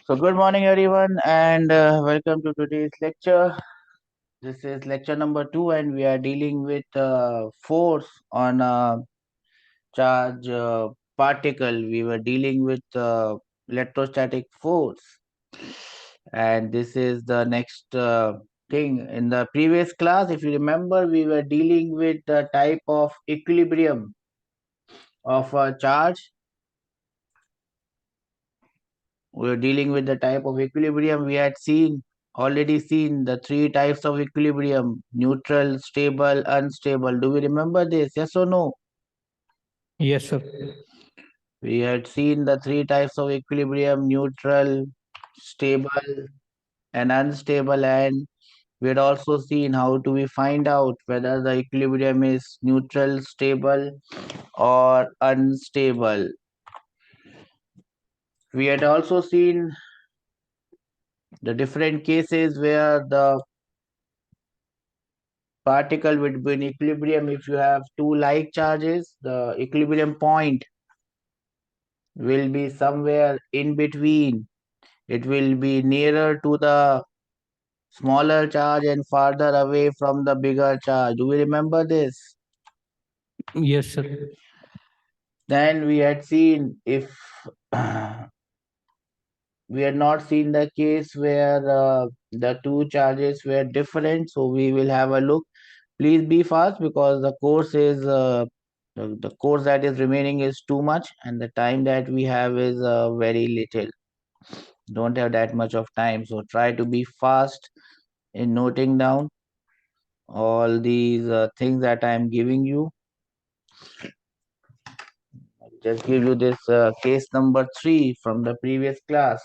So, good morning, everyone, and welcome to today's lecture. This is lecture number 2, and we are dealing with force on a charge particle. We were dealing with electrostatic force, and this is the next thing. In the previous class, if you remember, we were dealing with the type of equilibrium of a charge. We were dealing with the type of equilibrium. We had already seen the three types of equilibrium: neutral, stable, unstable. Do we remember this? Yes or no? Yes, sir. We had seen the three types of equilibrium: neutral, stable, and unstable. And we had also seen how do we find out whether the equilibrium is neutral, stable, or unstable. We had also seen the different cases where the particle would be in equilibrium. If you have two like charges, the equilibrium point will be somewhere in between. It will be nearer to the smaller charge and farther away from the bigger charge. Do we remember this? Yes, sir. Then we had seen if we had not seen the case where the two charges were different, so we will have a look. Please be fast because the course that is remaining is too much and the time that we have is very little. Don't have that much of time, so try to be fast in noting down all these things that I am giving you. Just give you this case number 3 from the previous class.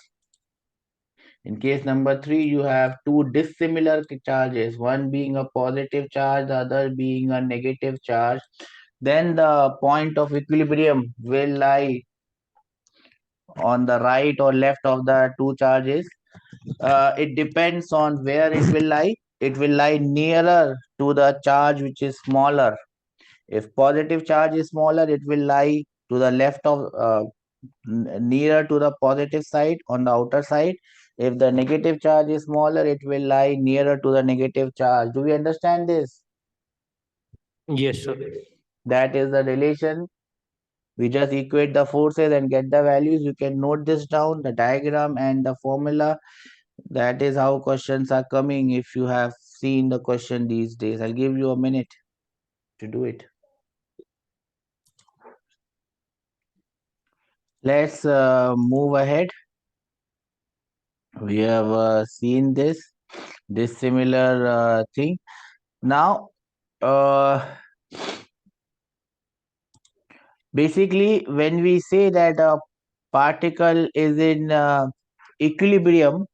In case number 3, you have two dissimilar charges, one being a positive charge, the other being a negative charge. Then the point of equilibrium will lie on the right or left of the two charges. It depends on where it will lie. It will lie nearer to the charge which is smaller. If positive charge is smaller, it will lie to the left of nearer to the positive side on the outer side. If the negative charge is smaller, it will lie nearer to the negative charge. Do we understand this? Yes, sir. That is the relation. We just equate the forces and get the values. You can note this down, the diagram and the formula. That is how questions are coming if you have seen the question these days. I'll give you a minute to do it. Let's move ahead. We have seen this similar thing. Now, basically, when we say that a particle is in equilibrium,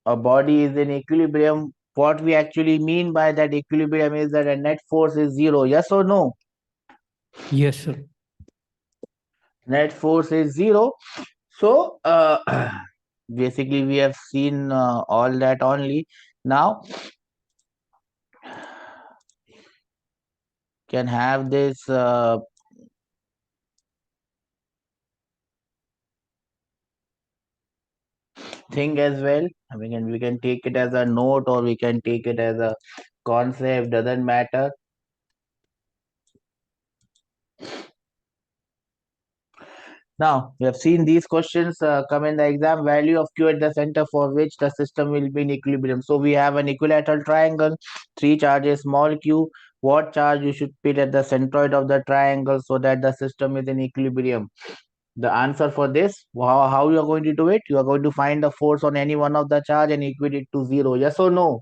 a body is in equilibrium, what we actually mean by that equilibrium is that a net force is zero. Yes or no? Yes, sir. Net force is zero. So, basically, we have seen all that only. Now, can have this thing as well. We can take it as a note or we can take it as a concept. Doesn't matter. Now, we have seen these questions come in the exam. Value of Q at the center for which the system will be in equilibrium. So we have an equilateral triangle, three charges, small q. What charge you should put at the centroid of the triangle so that the system is in equilibrium? The answer for this, how you are going to do it? You are going to find the force on any one of the charge and equate it to zero. Yes or no?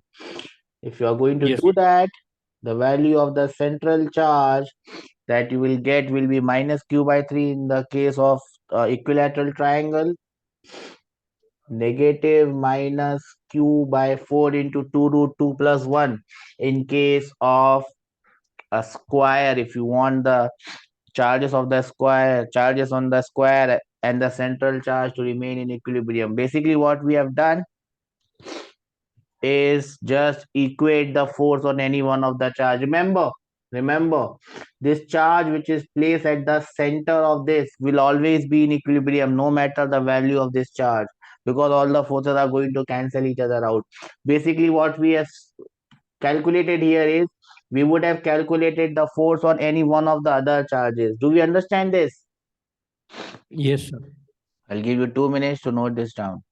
If you are going to Yes. do that, the value of the central charge that you will get will be minus q by 3 in the case of equilateral triangle, negative minus q by 4 into 2 root 2 plus 1 in case of a square. If you want the charges on the square and the central charge to remain in equilibrium. Basically, what we have done is just equate the force on any one of the charge. Remember, Remember, this charge which is placed at the center of this will always be in equilibrium no matter the value of this charge, because all the forces are going to cancel each other out. Basically, what we have calculated here is we would have calculated the force on any one of the other charges. Do we understand this? Yes, sir. I'll give you 2 minutes to note this down.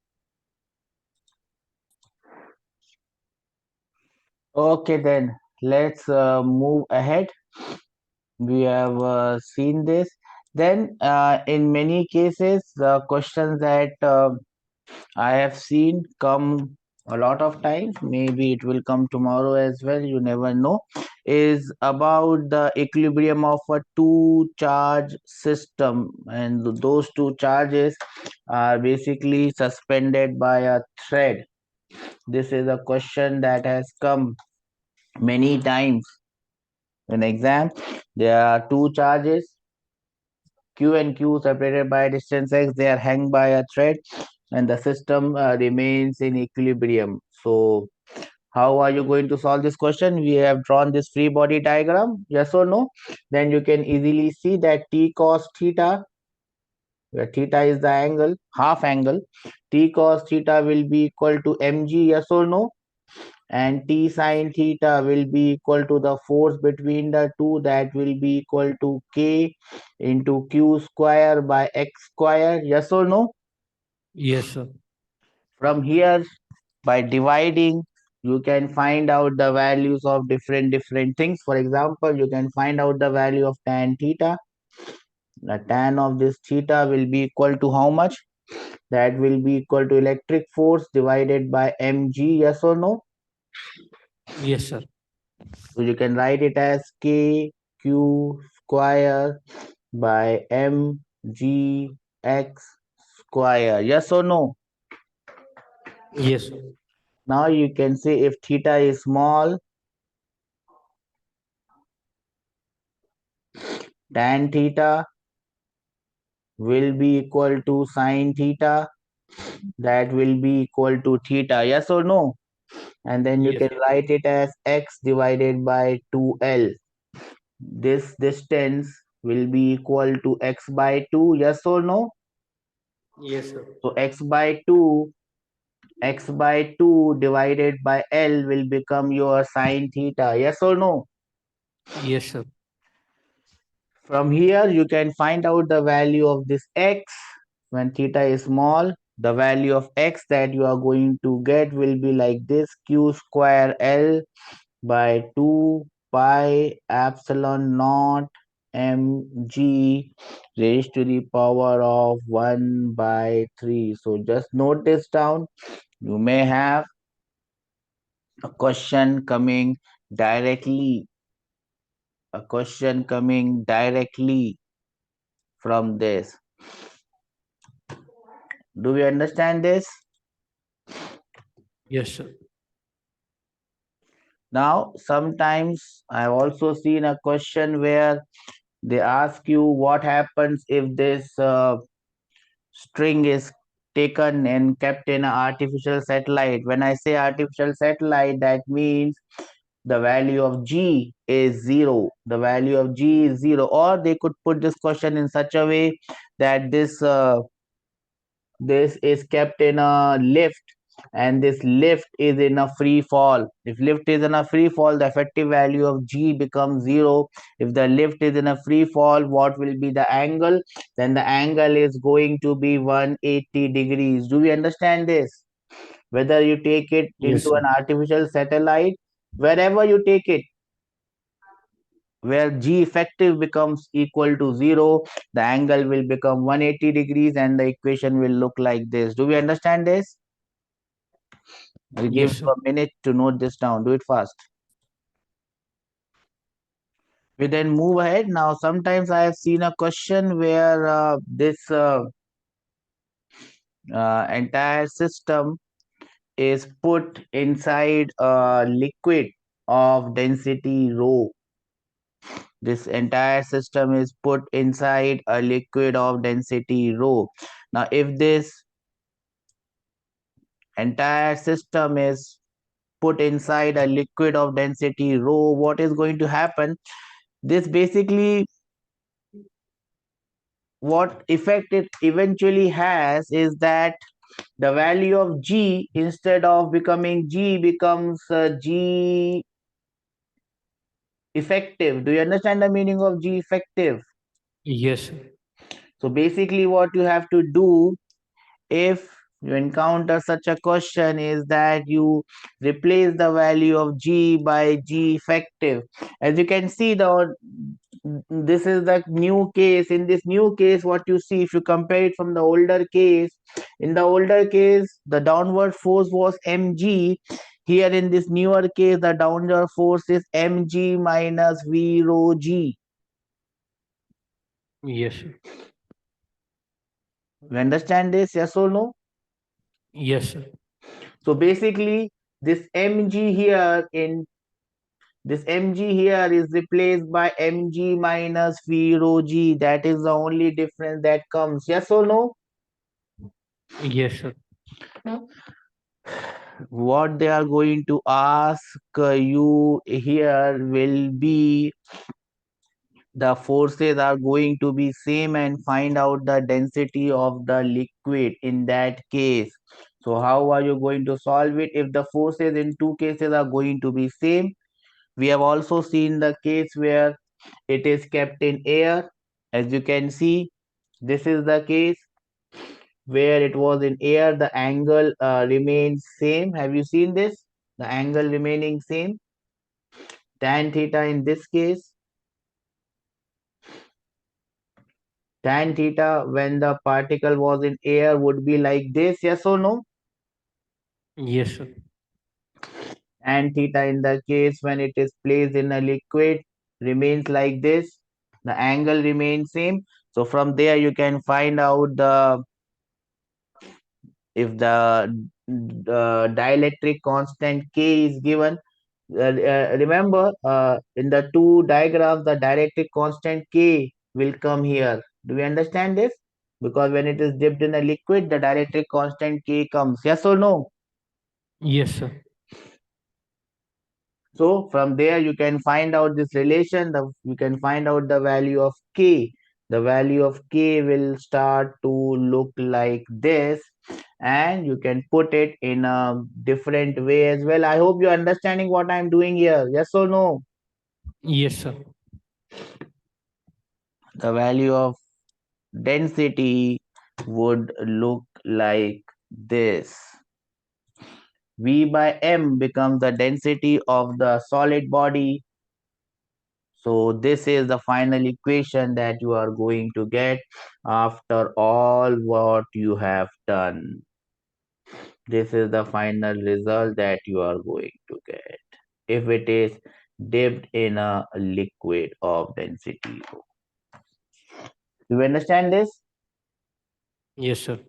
Okay, then let's move ahead. We have seen this. Then, in many cases, the questions that I have seen come a lot of times, maybe it will come tomorrow as well, you never know, is about the equilibrium of a two charge system. And those two charges are basically suspended by a thread. This is a question that has come many times in exam. There are two charges, Q and Q, separated by a distance x. They are hung by a thread, and the system remains in equilibrium. So, how are you going to solve this question? We have drawn this free body diagram, yes or no? Then you can easily see that T cos theta, where theta is the angle, half angle, T cos theta will be equal to mg, yes or no? And T sine theta will be equal to the force between the two, that will be equal to K into Q square by X square, yes or no? Yes, sir. From here, by dividing, you can find out the values of different things. For example, you can find out the value of tan theta. The tan of this theta will be equal to how much? That will be equal to electric force divided by mg, yes or no? Yes, sir. So you can write it as k q square by mg x square, yes or no? Yes, sir. Now you can say if theta is small, tan theta will be equal to sine theta, that will be equal to theta, yes or no? And then you Yes, can write it as x divided by 2l. This distance will be equal to x by 2, yes or no? yes, sir. So x by 2 divided by l will become your sine theta, yes or no? Yes, sir. From here, you can find out the value of this x when theta is small. The value of x that you are going to get will be like this: q square L by 2 pi epsilon naught mg raised to the power of 1 by 3. So just note this down. You may have a question coming directly, a question coming directly from this. Do we understand this? Yes, sir. Now, sometimes I've also seen a question where they ask you what happens if this string is taken and kept in an artificial satellite. When I say artificial satellite, that means the value of g is 0. The value of g is 0. Or they could put this question in such a way that this is kept in a lift, and this lift is in a free fall. If lift is in a free fall, the effective value of g becomes 0. If the lift is in a free fall, what will be the angle? Then the angle is going to be 180 degrees. Do we understand this? Whether you take it Yes, into sir. an artificial satellite, wherever you take it, where g effective becomes equal to 0, the angle will become 180 degrees and the equation will look like this. Do we understand this? I'll give Yes, you sir. a minute to note this down. Do it fast. We then move ahead. Now, sometimes I have seen a question where this entire system is put inside a liquid of density rho. This entire system is put inside a liquid of density rho. Now, if this entire system is put inside a liquid of density rho, what is going to happen? This basically what effect it eventually has is that the value of G, instead of becoming G, becomes G effective. Do you understand the meaning of G effective? Yes, sir. So basically what you have to do if you encounter such a question is that you replace the value of G by G effective. As you can see, this is the new case. In this new case, what you see, if you compare it from the older case, in the older case the downward force was mg. Here in this newer case the downward force is mg minus v rho g. Yes, sir. You understand this, yes or no? Yes, sir. So basically this mg here in this mg here is replaced by mg minus v rho g. That is the only difference that comes, yes or no? Yes, sir. What they are going to ask you here will be the forces are going to be same and find out the density of the liquid in that case. So how are you going to solve it if the forces in two cases are going to be same? We have also seen the case where it is kept in air. As you can see, this is the case where it was in air, the angle remains same. Have you seen this? The angle remaining same. Tan theta in this case, tan theta when the particle was in air would be like this, yes or no? Yes, sir. And theta in the case when it is placed in a liquid remains like this. The angle remains same. So from there you can find out the if the dielectric constant K is given. Remember, in the two diagrams, the dielectric constant K will come here. Do we understand this? Because when it is dipped in a liquid, the dielectric constant K comes. Yes or no? Yes, sir. So from there, you can find out this relation. You can find out the value of K. The value of K will start to look like this, and you can put it in a different way as well. I hope you're understanding what I'm doing here. Yes or no? Yes, sir. The value of density would look like this. V by m becomes the density of the solid body. So this is the final equation that you are going to get after all what you have done. This is the final result that you are going to get if it is dipped in a liquid of density. Do you understand this? Yes, sir.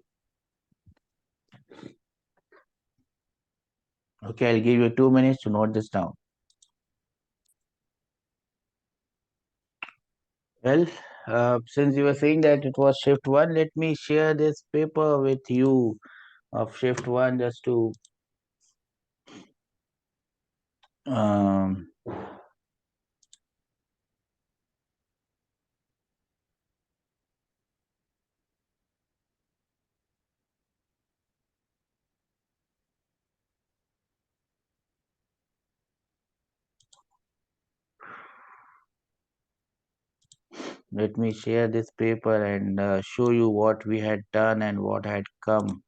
Okay, I'll give you 2 minutes to note this down. Well, since you were saying that it was shift one, let me share this paper with you of shift one just to um, let me share this paper and show you what we had done and what had come.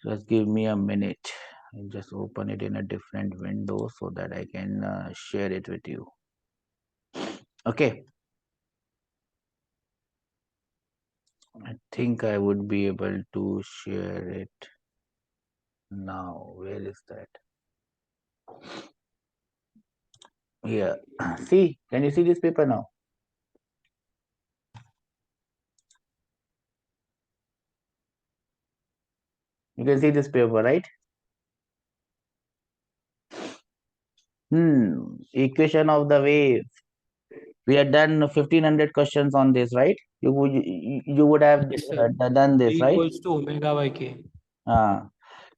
Just give me a minute. I'll just open it in a different window so that I can share it with you. Okay, I think I would be able to share it now. Where is that? Here. See, can you see this paper now? You can see this paper, right? Equation of the wave. We had done 1500 questions on this, right? You would have Yes, sir. done V this, right? equals to omega by k. Uh,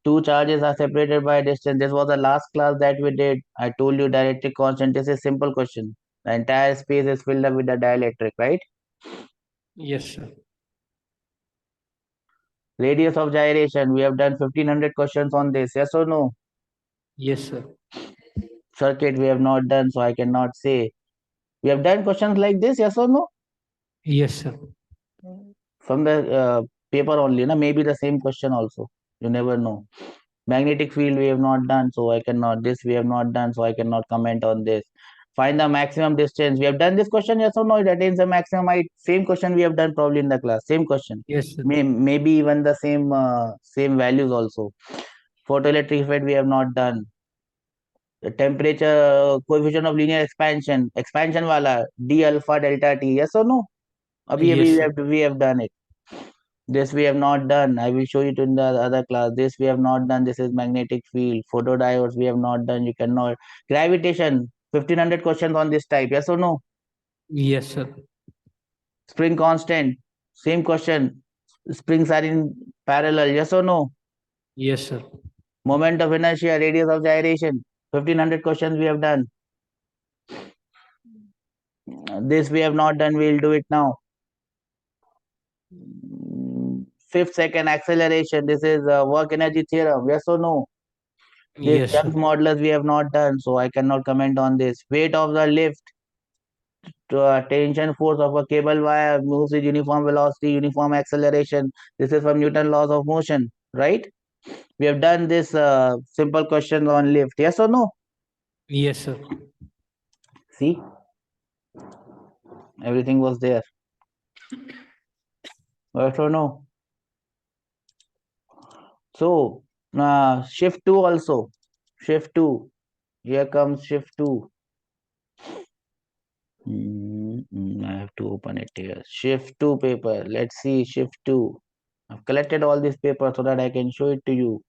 two charges are separated by distance. This was the last class that we did. I told you dielectric constant. This is a simple question. The entire space is filled up with the dielectric, right? Yes, sir. Radius of gyration, we have done 1500 questions on this, yes or no? Yes, sir. Circuit, we have not done, so I cannot say. We have done questions like this, yes or no? Yes, sir. From the paper only, na? Maybe the same question also. You never know. Magnetic field we have not done, so I cannot. This we have not done, so I cannot comment on this. Find the maximum distance. We have done this question, yes or no? It attains the maximum height. Same question we have done probably in the class. Same question. Yes, sir. Maybe even the same values also. Photoelectric effect we have not done. The temperature coefficient of linear expansion. Expansion wala d alpha delta t. Yes or no? Abhi Yes, sir. we have done it. This we have not done. I will show you in the other class. This we have not done. This is magnetic field. Photodiodes we have not done. You cannot. Gravitation. 1500 questions on this type. Yes or no? Yes, sir. Spring constant. Same question. Springs are in parallel. Yes or no? Yes, sir. Moment of inertia. Radius of gyration. 1500 questions we have done. This we have not done. We will do it now. Fifth second acceleration. This is work energy theorem. Yes or no? This Yes, sir. Young's modulus we have not done, so I cannot comment on this. Weight of the lift to tension force of a cable wire moves with uniform velocity, uniform acceleration. This is from Newton laws of motion, right? We have done this simple question on lift. Yes or no? Yes, sir. See, everything was there. Yes or no? So, shift 2 also. Shift 2. Here comes shift 2. I have to open it here. Shift 2 paper. Let's see shift 2. I've collected all these papers so that I can show it to you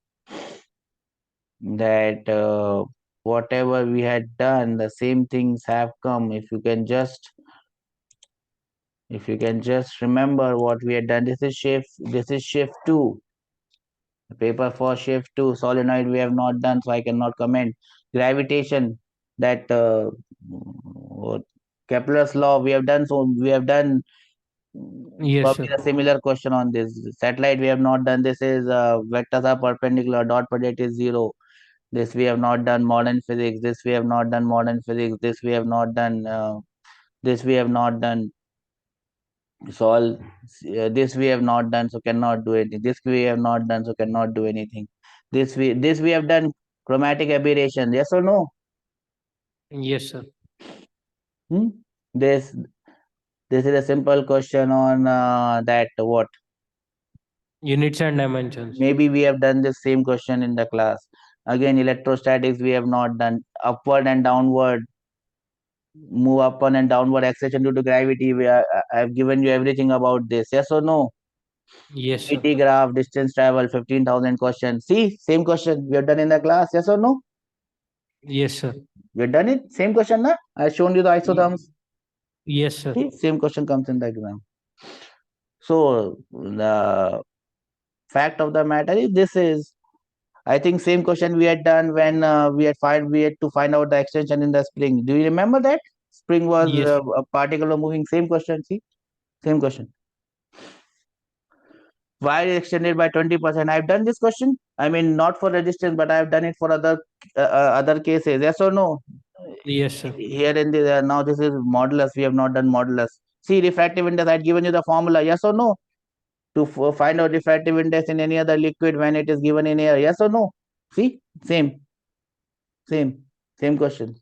that whatever we had done, the same things have come. If you can just remember what we had done. This is shift 2. The paper for shift 2. Solenoid we have not done, so I cannot comment. Gravitation, that what Kepler's law we have done, so we have done Yes, probably sir. a similar question on this. Satellite we have not done. This is vectors are perpendicular, dot product is zero. This we have not done. Modern physics. This we have not done. Modern physics. This we have not done. This we have not done. Solve. This we have not done, so cannot do anything. This we have not done, so cannot do anything. This we have done. Chromatic aberration. Yes or no? Yes, sir. Hmm? This this is a simple question on that what. Units and dimensions. Maybe we have done the same question in the class. Again, electrostatics we have not done. Upward and downward, move upward and downward acceleration due to gravity. I have given you everything about this. Yes or no? Yes, sir. PT graph, distance travel, 15,000 questions. See, same question we have done in the class. Yes or no? Yes, sir. We have done it. Same question, na? I have shown you the Ye- isotherms. Yes, sir. See, same question comes in the exam. So the fact of the matter is this is I think same question we had done when we had to find out the extension in the spring. Do you remember that? Spring was Yes. a particle moving. Same question. See, same question. Wire is extended by 20%. I've done this question. I mean, not for resistance, but I've done it for other cases. Yes or no? Yes, sir. Here in the now this is modulus. We have not done modulus. See, refractive index. I'd given you the formula. Yes or no? To find out refractive index in any other liquid when it is given in air. Yes or no? See, same, same question.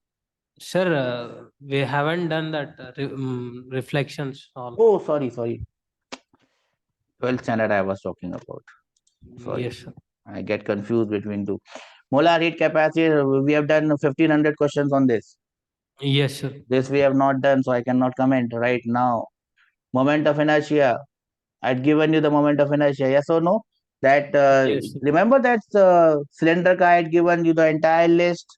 Sir, we haven't done that reflections all. Oh, sorry. 12th standard I was talking about. Sorry. Yes, sir. I get confused between two. Molar heat capacity, we have done 1500 questions on this. Yes, sir. This we have not done, so I cannot comment right now. Moment of inertia. I'd given you the moment of inertia. Yes or no? That Yes, sir. remember that cylinder car I had given you the entire list.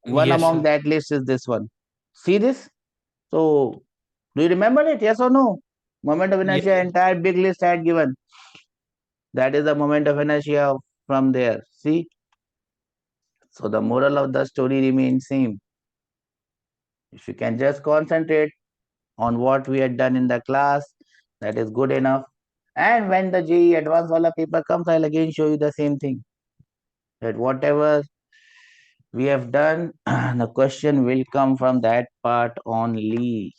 One Yes, among sir. that list is this one. See this? So, do you remember it? Yes or no? Moment of Yes, inertia, sir. entire big list I had given. That is the moment of inertia from there. See? So the moral of the story remains same. If you can just concentrate on what we had done in the class, that is good enough. And when the JEE advanced wala paper comes, I'll again show you the same thing. That whatever we have done, the question will come from that part only.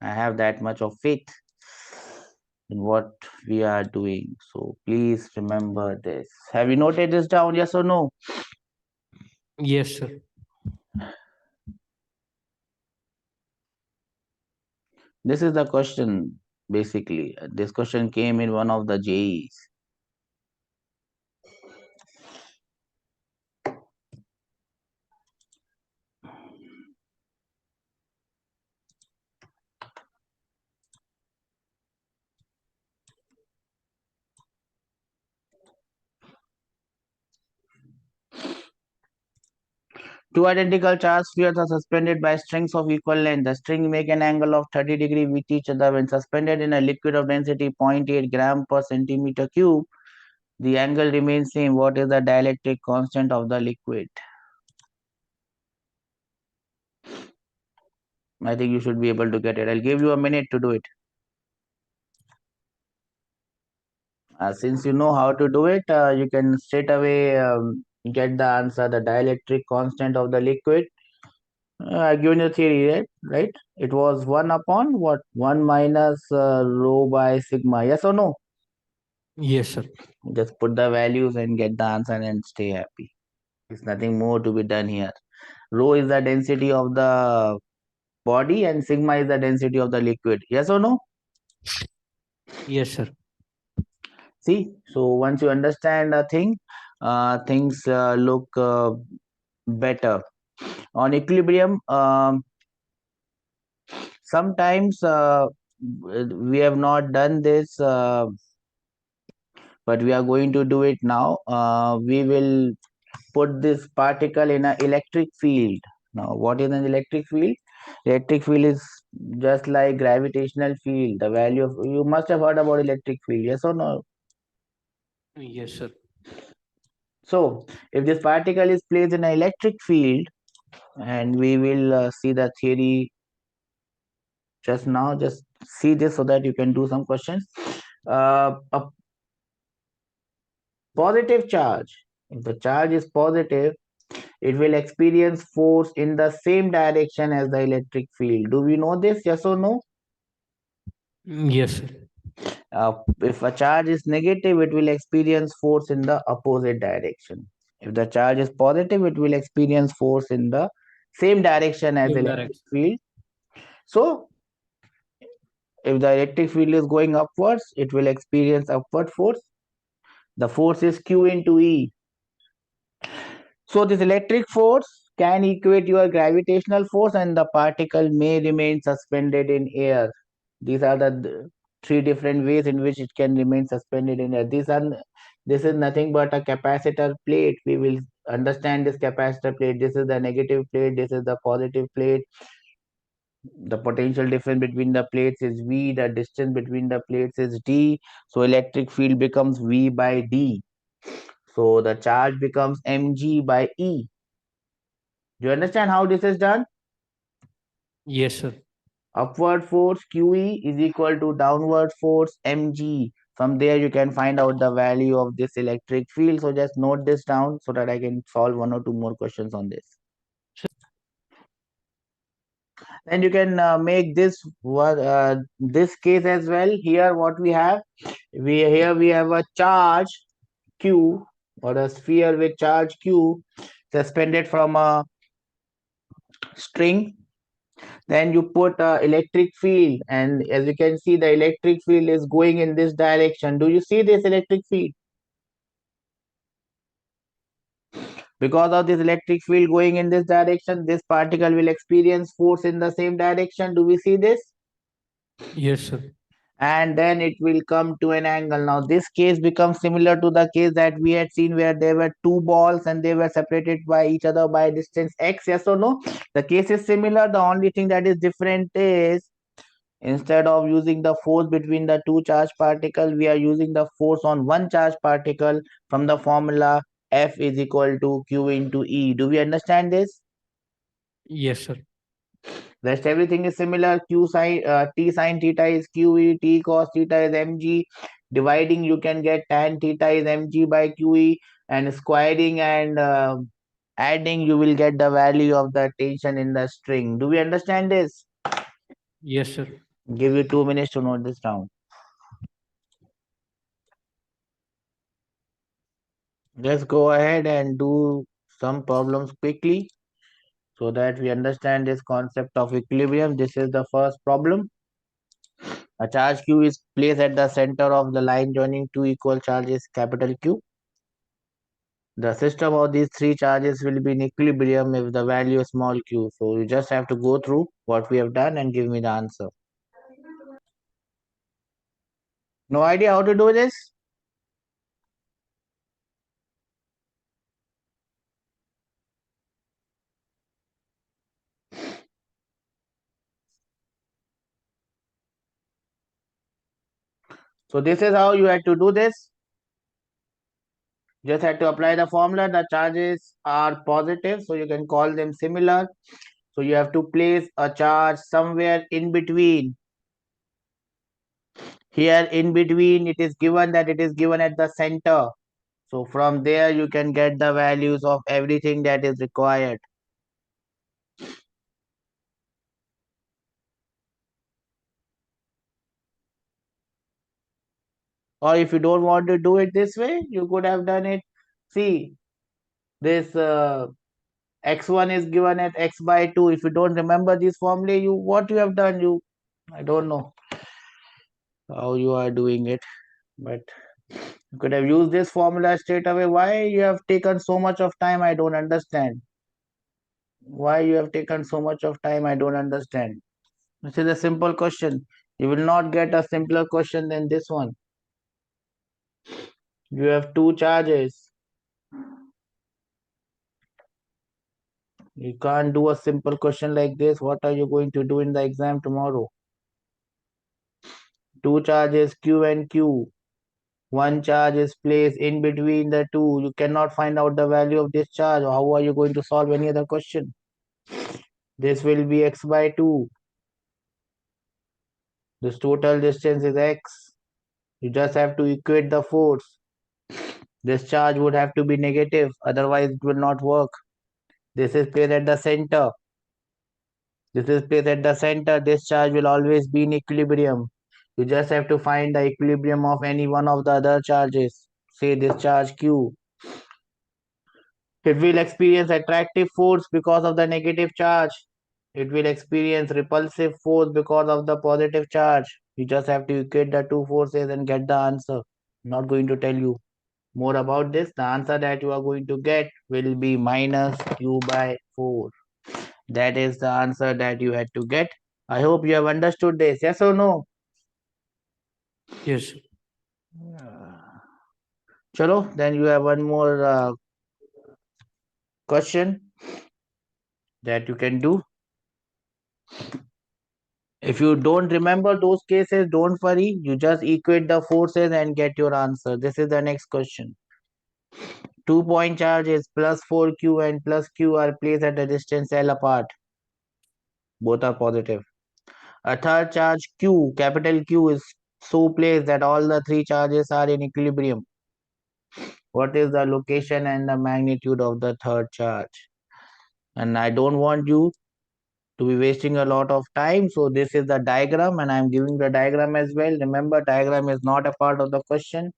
I have that much of faith in what we are doing. So please remember this. Have you noted this down? Yes or no? Yes, sir. This is the question basically. This question came in one of the JEEs. Two identical charged spheres are suspended by strings of equal length. The string make an angle of 30 degrees with each other when suspended in a liquid of density 0.8 gram per centimeter cube. The angle remains same. What is the dielectric constant of the liquid? I think you should be able to get it. I'll give you a minute to do it. Since you know how to do it, you can straight away get the answer, the dielectric constant of the liquid. I've given you theory, right? Right? It was 1 upon what? 1 minus rho by sigma. Yes or no? Yes, sir. Just put the values and get the answer and stay happy. There's nothing more to be done here. Rho is the density of the body and sigma is the density of the liquid. Yes or no? Yes, sir. See, so once you understand a thing, things look better. On equilibrium, sometimes we have not done this, but we are going to do it now. We will put this particle in an electric field. Now, what is an electric field? Electric field is just like gravitational field. The value of, you must have heard about electric field, yes or no? Yes, sir. So, if this particle is placed in an electric field, and we will see the theory just now, just see this so that you can do some questions. A positive charge, if the charge is positive, it will experience force in the same direction as the electric field. Do we know this? Yes or no? Yes, sir. If a charge is negative, it will experience force in the opposite direction. If the charge is positive, it will experience force in the same direction as the Same electric direction. field. So, if the electric field is going upwards, it will experience upward force. The force is Q into E. So this electric force can equate your gravitational force and the particle may remain suspended in air. These are the three different ways in which it can remain suspended in air. This is nothing but a capacitor plate. We will understand this capacitor plate. This is the negative plate. This is the positive plate. The potential difference between the plates is V. The distance between the plates is D. So electric field becomes V by D. So the charge becomes mg by E. Do you understand how this is done? Yes, sir. Upward force QE is equal to downward force mg. From there you can find out the value of this electric field. So just note this down so that I can solve one or two more questions on this. Then you can make this case as well. Here what we have, we have a charge Q or a sphere with charge Q suspended from a string. Then you put a electric field, and as you can see, the electric field is going in this direction. Do you see this electric field? Because of this electric field going in this direction, this particle will experience force in the same direction. Do we see this? Yes, sir. And then it will come to an angle. Now this case becomes similar to the case that we had seen where there were two balls and they were separated by each other by distance x. Yes or no? The case is similar. The only thing that is different is, instead of using the force between the two charged particles, we are using the force on one charged particle from the formula F is equal to Q into E. Do we understand this? Yes, sir. Rest everything is similar. T sine theta is QE, T cos theta is mg. Dividing, you can get tan theta is mg by QE, and squaring and adding, you will get the value of the tension in the string. Do we understand this? Yes, sir. Give you 2 minutes to note this down. Let's go ahead and do some problems quickly so that we understand this concept of equilibrium. This is the first problem. A charge Q is placed at the center of the line joining two equal charges capital Q. The system of these three charges will be in equilibrium if the value is small q. So you just have to go through what we have done and give me the answer. No idea how to do this? So this is how you had to do this. Just had to apply the formula. The charges are positive, so you can call them similar. So you have to place a charge somewhere in between. Here in between, it is given that it is given at the center. So from there, you can get the values of everything that is required. Or if you don't want to do it this way, you could have done it. See, this x1 is given at x by 2. If you don't remember this formula, what you have done, I don't know how you are doing it, but you could have used this formula straight away. Why you have taken so much of time, I don't understand. Why you have taken so much of time, I don't understand. This is a simple question. You will not get a simpler question than this one. You have two charges. You can't do a simple question like this. What are you going to do in the exam tomorrow? Two charges Q and Q. One charge is placed in between the two. You cannot find out the value of this charge. How are you going to solve any other question? This will be x by 2. This total distance is x. You just have to equate the force. This charge would have to be negative, otherwise it will not work. This is placed at the center. This is placed at the center. This charge will always be in equilibrium. You just have to find the equilibrium of any one of the other charges. Say this charge Q. It will experience attractive force because of the negative charge. It will experience repulsive force because of the positive charge. You just have to equate the two forces and get the answer. I'm not going to tell you more about this. The answer that you are going to get will be minus Q by 4. That is the answer that you had to get. I hope you have understood this. Yes or no? Yes, sir. Chalo, then you have one more question that you can do. If you don't remember those cases, don't worry. You just equate the forces and get your answer. This is the next question. 2-point charges plus 4q and plus q are placed at a distance L apart. Both are positive. A third charge q, capital Q, is so placed that all the three charges are in equilibrium. What is the location and the magnitude of the third charge? And I don't want you to be wasting a lot of time. So this is the diagram and I'm giving the diagram as well. Remember, diagram is not a part of the question,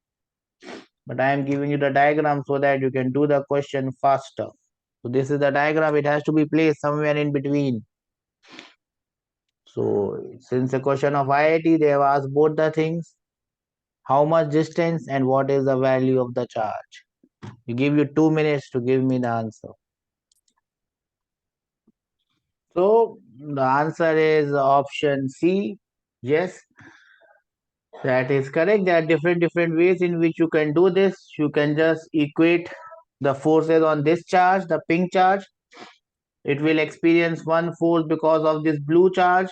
but I am giving you the diagram so that you can do the question faster. So this is the diagram. It has to be placed somewhere in between. So since the question of IIT, they have asked both the things. How much distance and what is the value of the charge? You give you 2 minutes to give me the answer. So the answer is option C. Yes, that is correct. There are different ways in which you can do this. You can just equate the forces on this charge, the pink charge. It will experience one force because of this blue charge.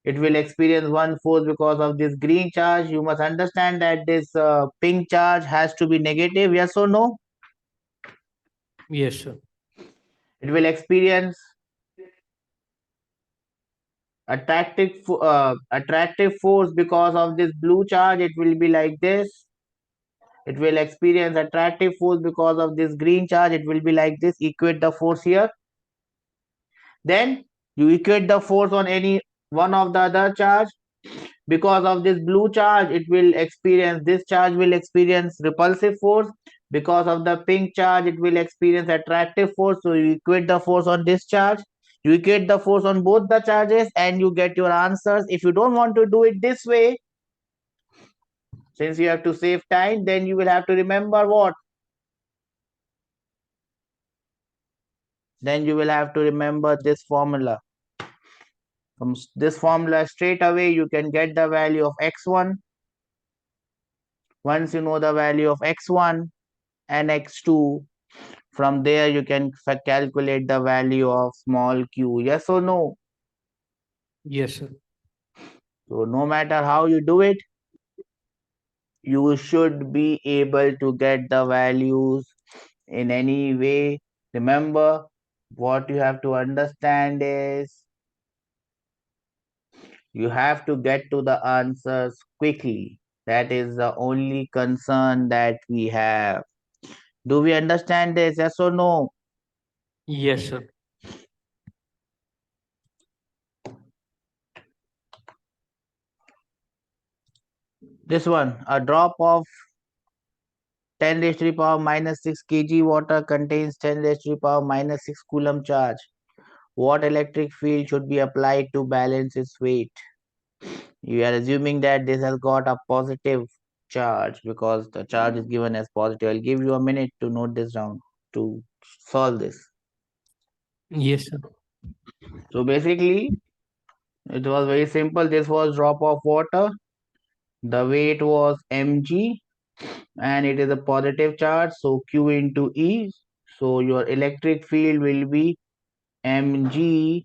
It will experience one force because of this green charge. You must understand that this pink charge has to be negative. Yes or no? Yes, sir. It will experience attractive force because of this blue charge. It will be like this. It will experience attractive force because of this green charge. It will be like this. Equate the force here. Then you equate the force on any one of the other charge. Because of this blue charge, it will experience, this charge will experience repulsive force. Because of the pink charge, it will experience attractive force. So you equate the force on this charge. You equate the force on both the charges and you get your answers. If you don't want to do it this way, since you have to save time, then you will have to remember what? Then you will have to remember this formula. From this formula straight away, you can get the value of x1. Once you know the value of x1 and x2, from there you can calculate the value of small q. Yes or no? Yes, sir. So no matter how you do it, you should be able to get the values in any way. Remember, what you have to understand is you have to get to the answers quickly. That is the only concern that we have. Do we understand this? Yes or no? Yes, sir. This one, a drop of 10 raised to the power minus 6 kg water contains 10 raised to the power minus 6 coulomb charge. What electric field should be applied to balance its weight? You are assuming that this has got a positive charge because the charge is given as positive. I'll give you a minute to note this down to solve this. Yes, sir. So basically, it was very simple. This was drop of water. The weight was mg and it is a positive charge. So Q into E. So your electric field will be mg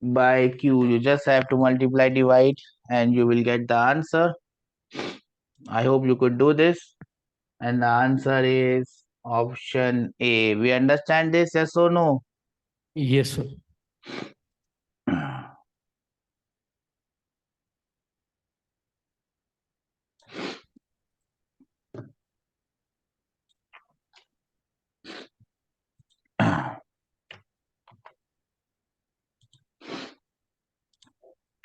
by q. You just have to multiply, divide, and you will get the answer. I hope you could do this. And the answer is option A. We understand this, yes or no? Yes, sir.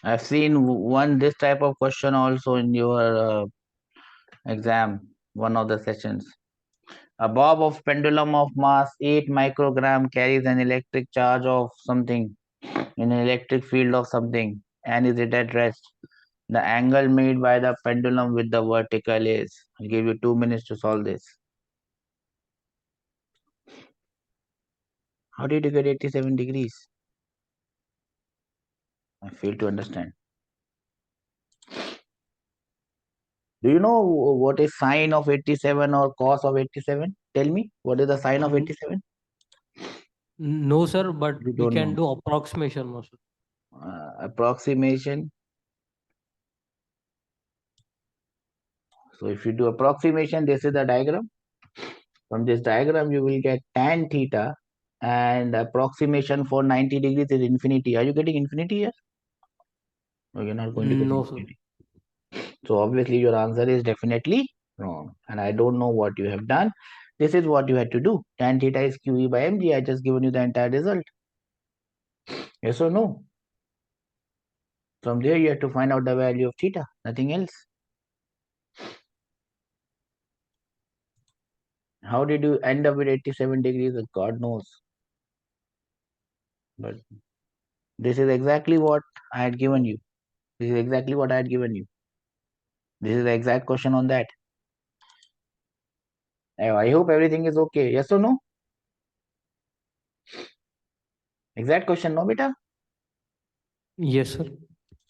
I've seen one this type of question also in your exam, one of the sessions. A bob of pendulum of mass 8 microgram carries an electric charge of something in an electric field of something and is it at rest. The angle made by the pendulum with the vertical is. I'll give you 2 minutes to solve this. How did you get 87 degrees? I fail to understand. Do you know what is sine of 87 or cos of 87? Tell me, what is the sine of Mm, 87? No, sir, but You we don't can know. do approximation, no, sir. Approximation. So if you do approximation, this is the diagram. From this diagram, you will get tan theta and approximation for 90 degrees is infinity. Are you getting infinity here? No, you're not going to get No, sir. infinity. So obviously your answer is definitely wrong. And I don't know what you have done. This is what you had to do. Tan theta is QE by mg. I just given you the entire result. Yes or no? From there you have to find out the value of theta. Nothing else. How did you end up with 87 degrees? God knows. But this is exactly what I had given you. This is exactly what I had given you. This is the exact question on that. I hope everything is okay. Yes or no? Exact question, no, beta? Yes, sir.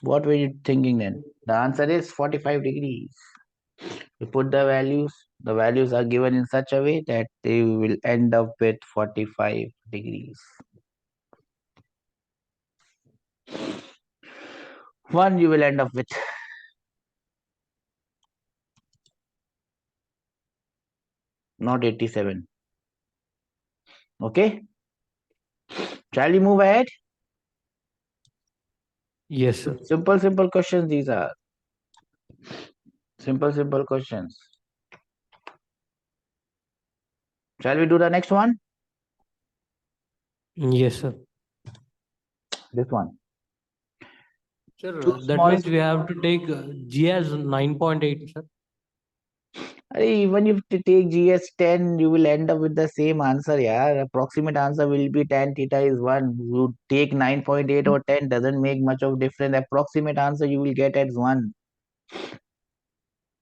What were you thinking then? The answer is 45 degrees. You put the values are given in such a way that they will end up with 45 degrees. One you will end up with not 87. Okay, shall we move ahead? Yes, sir. Simple questions. These are simple questions. Shall we do the next one? Yes, sir. This one. Two Sir, that small. means we have to take G as 9.8, sir. Even if you take GS 10, you will end up with the same answer. Yeah, approximate answer will be tan theta is 1. You take 9.8 or 10, doesn't make much of difference. Approximate answer you will get as 1.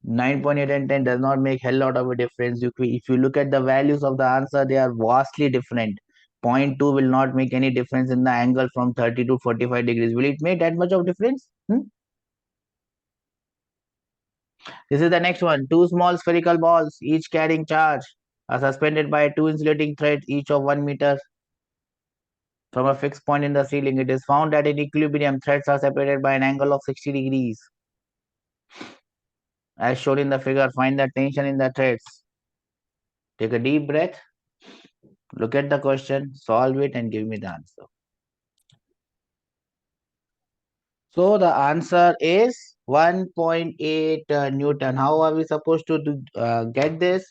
9.8 and 10 does not make hell lot of a difference. If you look at the values of the answer, they are vastly different. Point 2 will not make any difference in the angle from 30 to 45 degrees. Will it make that much of difference? This is the next one. Two small spherical balls, each carrying charge, are suspended by two insulating threads, each of 1 meter from a fixed point in the ceiling. It is found that in equilibrium, threads are separated by an angle of 60 degrees. As shown in the figure, find the tension in the threads. Take a deep breath, look at the question, solve it, and give me the answer. So the answer is 1.8 Newton. How are we supposed to get this?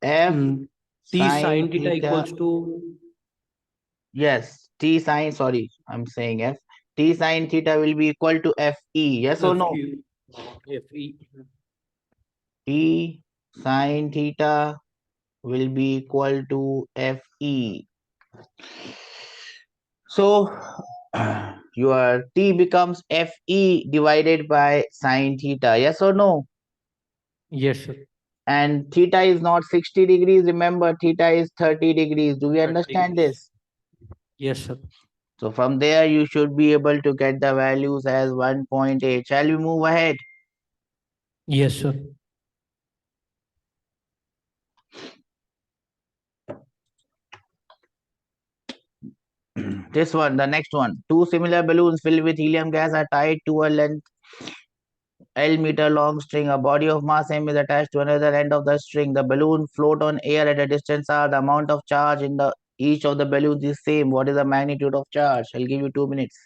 F T sine sine theta theta. equals to Yes, T sine, sorry, I'm saying F. T sine theta will be equal to Fe. Yes or no? FQ. FE. T sine theta will be equal to Fe. So your T becomes Fe divided by sine theta. Yes or no? Yes, sir. And theta is not 60 degrees. Remember, theta is 30 degrees. Do we 30 understand degrees. this? Yes, sir. So from there, you should be able to get the values as 1.8. Shall we move ahead? Yes, sir. This one, the next one. Two similar balloons filled with helium gas are tied to a length L meter long string. A body of mass m is attached to another end of the string. The balloon float on air at a distance r. The amount of charge in the each of the balloons is same. What is the magnitude of charge? I'll give you 2 minutes.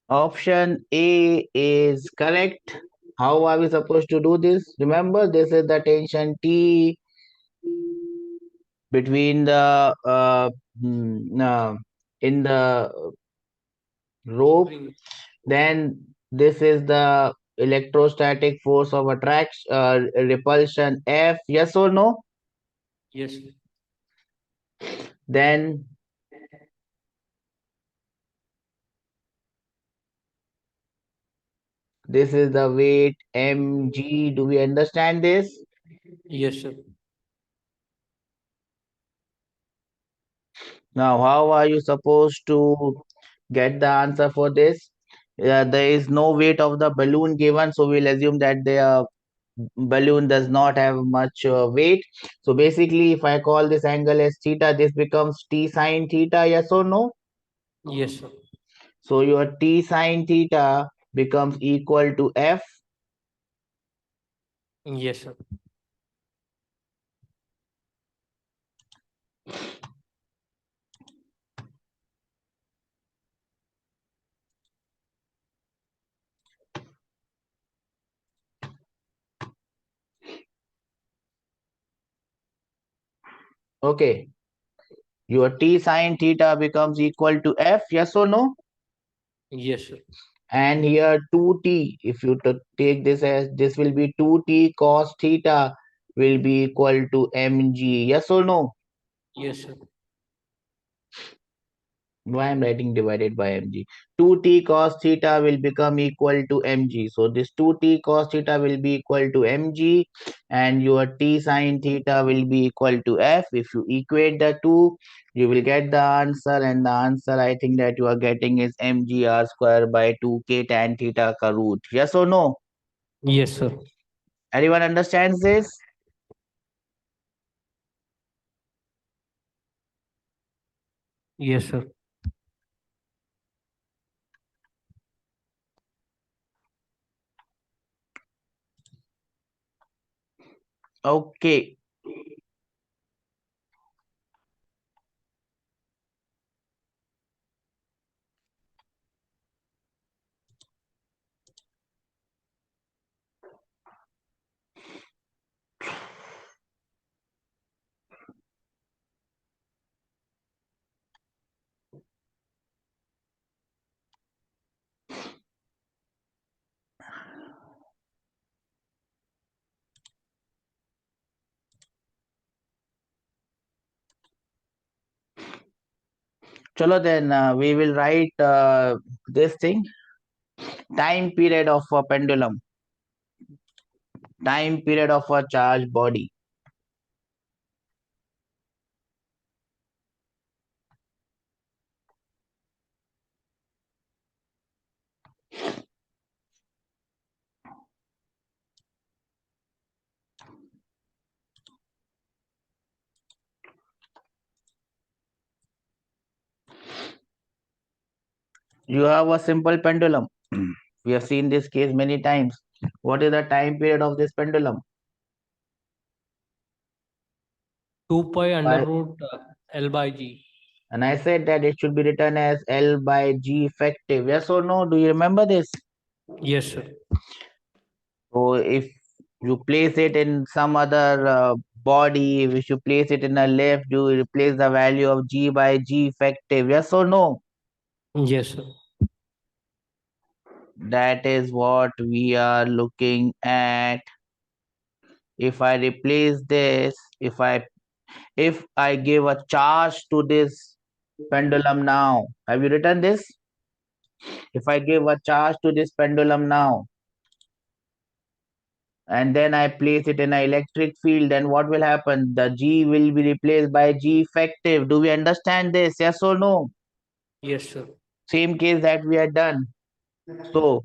Option A is correct. How are we supposed to do this? Remember, this is the tension T between the in the rope. Spring. Then this is the electrostatic force of attraction, repulsion F. Yes or no? Yes, sir. Then this is the weight mg. Do we understand this? Yes, sir. Now, how are you supposed to get the answer for this? There is no weight of the balloon given, so we'll assume that the balloon does not have much weight. So basically, if I call this angle as theta, this becomes t sine theta. Yes or no? Yes, sir. So your t sine theta becomes equal to F. Yes, sir. Okay. Your t sine theta becomes equal to F. Yes or no? Yes, sir. And here 2t, if you take this as, this will be 2t cos theta will be equal to mg. Yes or no? Yes, sir. Why I'm writing divided by mg? 2t cos theta will become equal to mg. So this 2t cos theta will be equal to mg, and your t sine theta will be equal to f. If you equate the two, you will get the answer, and the answer I think that you are getting is mgr square by 2k tan theta ka root. Yes or no? Yes, sir. Anyone understands this? Yes, sir. Okay. Chalo then we will write this thing, time period of a pendulum, time period of a charged body. You have a simple pendulum. We have seen this case many times. What is the time period of this pendulum? 2 pi under By, root L by G. and I said that it should be written as L by G effective. Yes or no? Do you remember this? Yes, sir. So if you place it in some other body, if you place it in a lift, you replace the value of G by G effective. Yes or no? Yes, sir. That is what we are looking at. If I replace this, if I give a charge to this pendulum now, have you written this? If I give a charge to this pendulum now, and then I place it in an electric field, then what will happen? The G will be replaced by G effective. Do we understand this? Yes or no? Yes, sir. Same case that we had done. So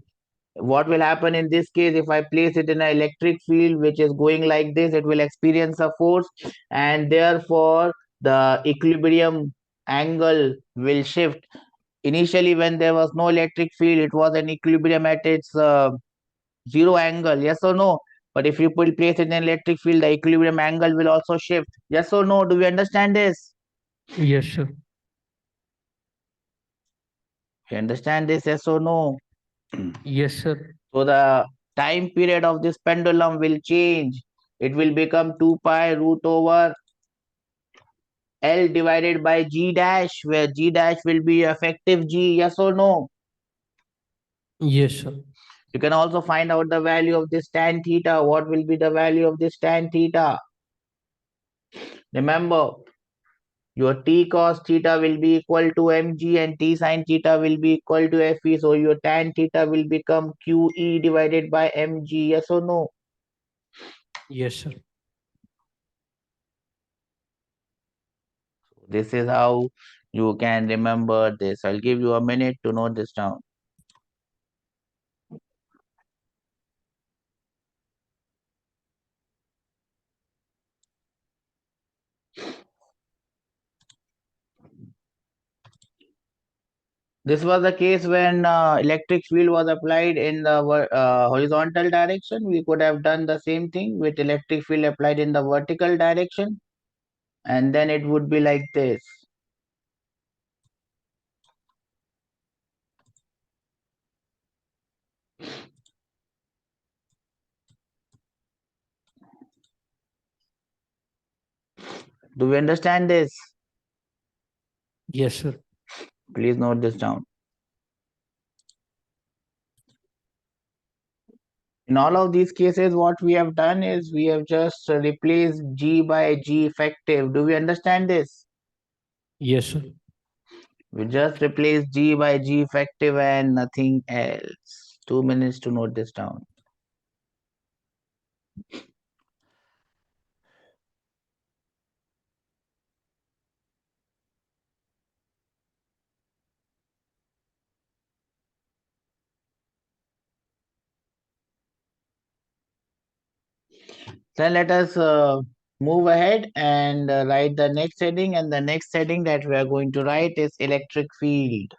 what will happen in this case? If I place it in an electric field which is going like this, it will experience a force, and therefore the equilibrium angle will shift. Initially when there was no electric field, it was an equilibrium at its zero angle. Yes or no? But if you put place it in an electric field, the equilibrium angle will also shift. Yes or no? Do we understand this? Yes, sir. You understand this? Yes or no? Yes, sir. So the time period of this pendulum will change. It will become 2 pi root over L divided by G dash, where G dash will be effective G. Yes or no? Yes, sir. You can also find out the value of this tan theta. What will be the value of this tan theta? Remember, your T cos theta will be equal to mg and T sin theta will be equal to Fe. So your tan theta will become QE divided by mg. Yes or no? Yes, sir. This is how you can remember this. I'll give you a minute to note this down. This was the case when electric field was applied in the horizontal direction. We could have done the same thing with electric field applied in the vertical direction, and then it would be like this. Do we understand this? Yes, sir. Please note this down. In all of these cases, what we have done is we have just replaced G by G effective. Do we understand this? Yes, sir. We just replaced G by G effective and nothing else. 2 minutes to note this down. Then let us move ahead and write the next heading. And the next heading that we are going to write is electric field.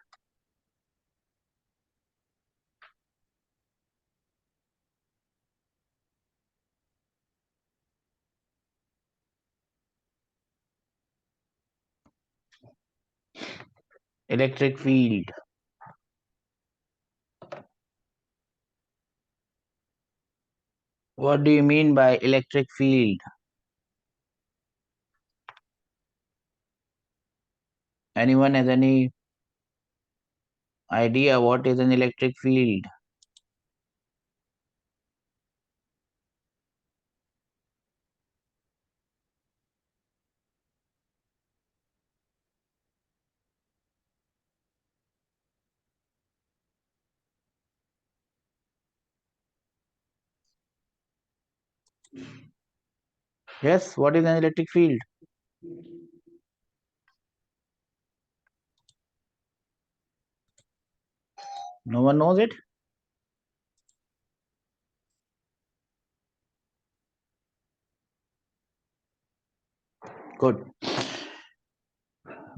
Electric field. What do you mean by electric field? Anyone has any idea what is an electric field? Yes, what is an electric field? No one knows it? Good.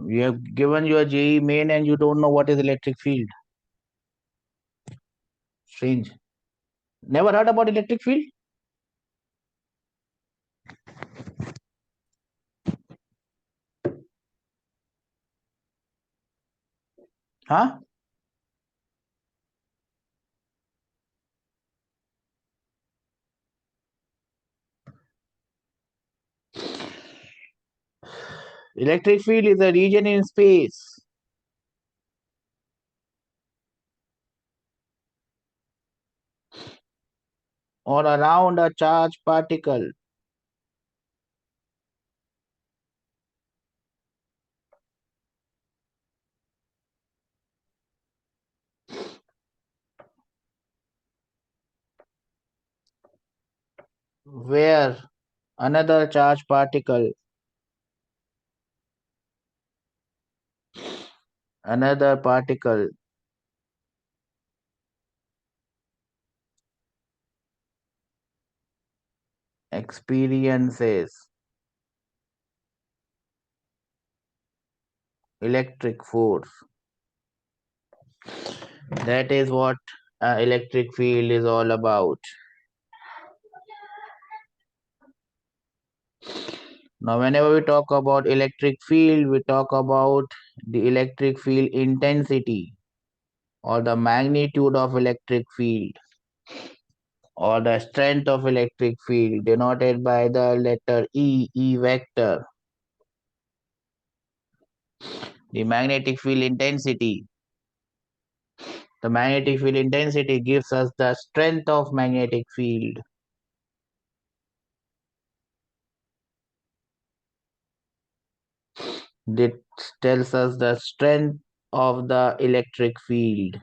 We have given you a JEE main and you don't know what is electric field. Strange. Never heard about electric field? Huh? Electric field is a region in space or around a charged particle where another charged particle experiences electric force. That is what electric field is all about. Now, whenever we talk about electric field, we talk about the electric field intensity or the magnitude of electric field or the strength of electric field denoted by the letter E, E vector. The magnetic field intensity. The magnetic field intensity gives us the strength of magnetic field. This tells us the strength of the electric field.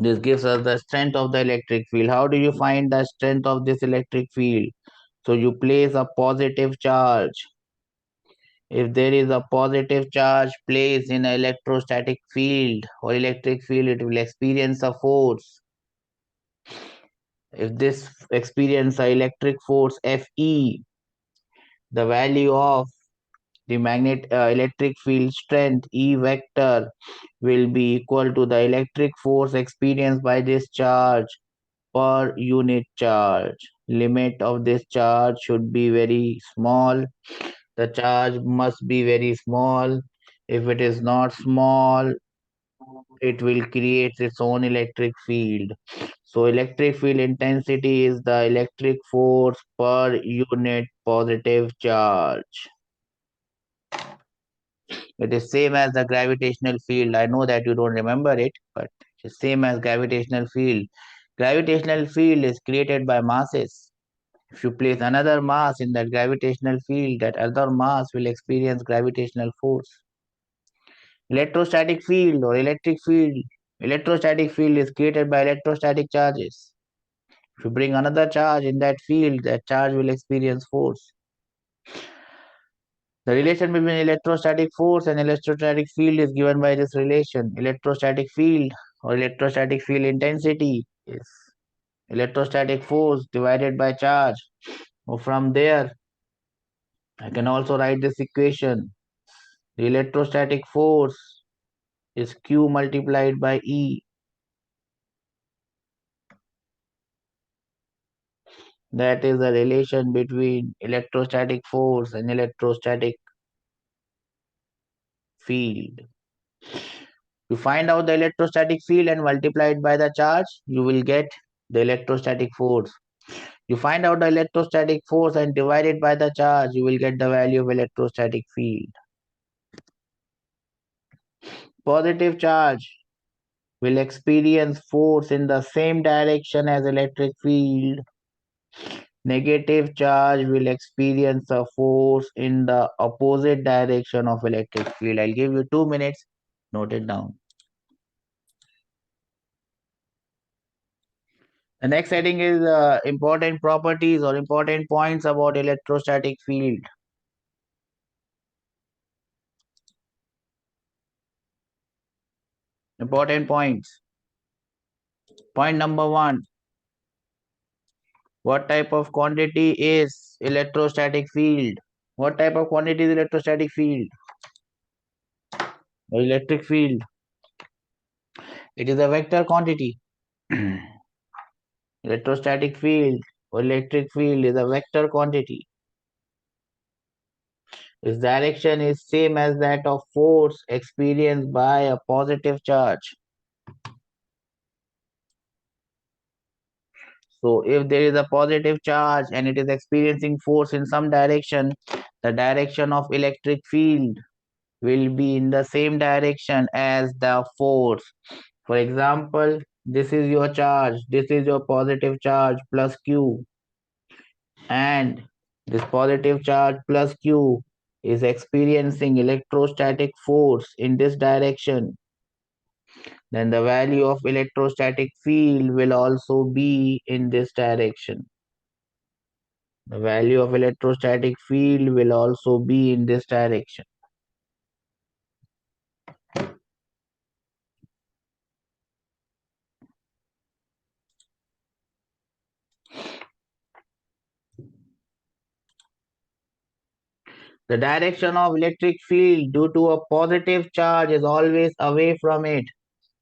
This gives us the strength of the electric field. How do you find the strength of this electric field? So you place a positive charge. If there is a positive charge placed in an electrostatic field or electric field, it will experience a force. If this experience an electric force Fe, the value of the electric field strength E vector will be equal to the electric force experienced by this charge per unit charge. Limit of this charge should be very small. The charge must be very small. If it is not small, it will create its own electric field. So electric field intensity is the electric force per unit positive charge. It is same as the gravitational field. I know that you don't remember it, but it's same as gravitational field. Gravitational field is created by masses. If you place another mass in that gravitational field, that other mass will experience gravitational force. Electrostatic field or electric field. Electrostatic field is created by electrostatic charges. If you bring another charge in that field, that charge will experience force. The relation between electrostatic force and electrostatic field is given by this relation. Electrostatic field or electrostatic field intensity is electrostatic force divided by charge. Or from there, I can also write this equation. The electrostatic force is Q multiplied by E. That is the relation between electrostatic force and electrostatic field. You find out the electrostatic field and multiply it by the charge, you will get the electrostatic force. You find out the electrostatic force and divide it by the charge, you will get the value of electrostatic field. Positive charge will experience force in the same direction as electric field. Negative charge will experience a force in the opposite direction of electric field. I'll give you 2 minutes. Note it down. The next heading is important properties or important points about electrostatic field. Important points. Point number 1. What type of quantity is electrostatic field? What type of quantity is electrostatic field or electric field? It is a vector quantity. Electrostatic field or electric field is a vector quantity. Its direction is same as that of force experienced by a positive charge. So if there is a positive charge and it is experiencing force in some direction, the direction of electric field will be in the same direction as the force. For example, this is your charge, this is your positive charge plus Q, and this positive charge plus Q is experiencing electrostatic force in this direction. Then the value of electrostatic field will also be in this direction. The value of electrostatic field will also be in this direction. The direction of electric field due to a positive charge is always away from it.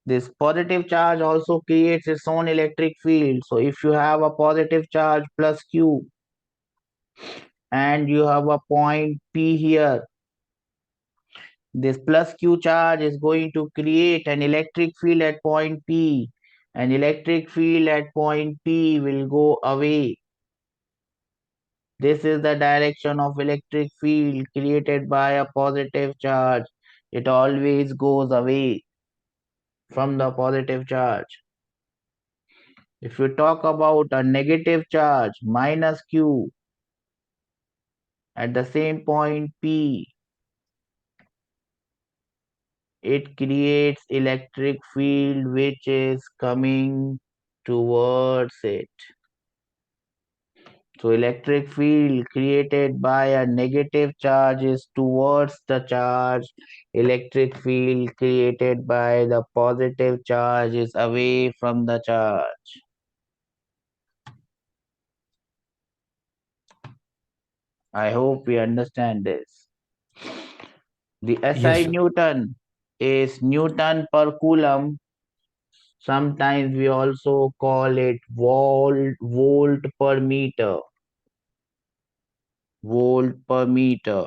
This positive charge also creates its own electric field. So if you have a positive charge plus Q and you have a point P here, this plus Q charge is going to create an electric field at point P. An electric field at point P will go away. This is the direction of electric field created by a positive charge. It always goes away from the positive charge. If you talk about a negative charge minus Q at the same point P, it creates electric field which is coming towards it. So electric field created by a negative charge is towards the charge. Electric field created by the positive charge is away from the charge. I hope we understand this. The Yes, SI sir. Newton is Newton per Coulomb. Sometimes we also call it volt per meter. Volt per meter.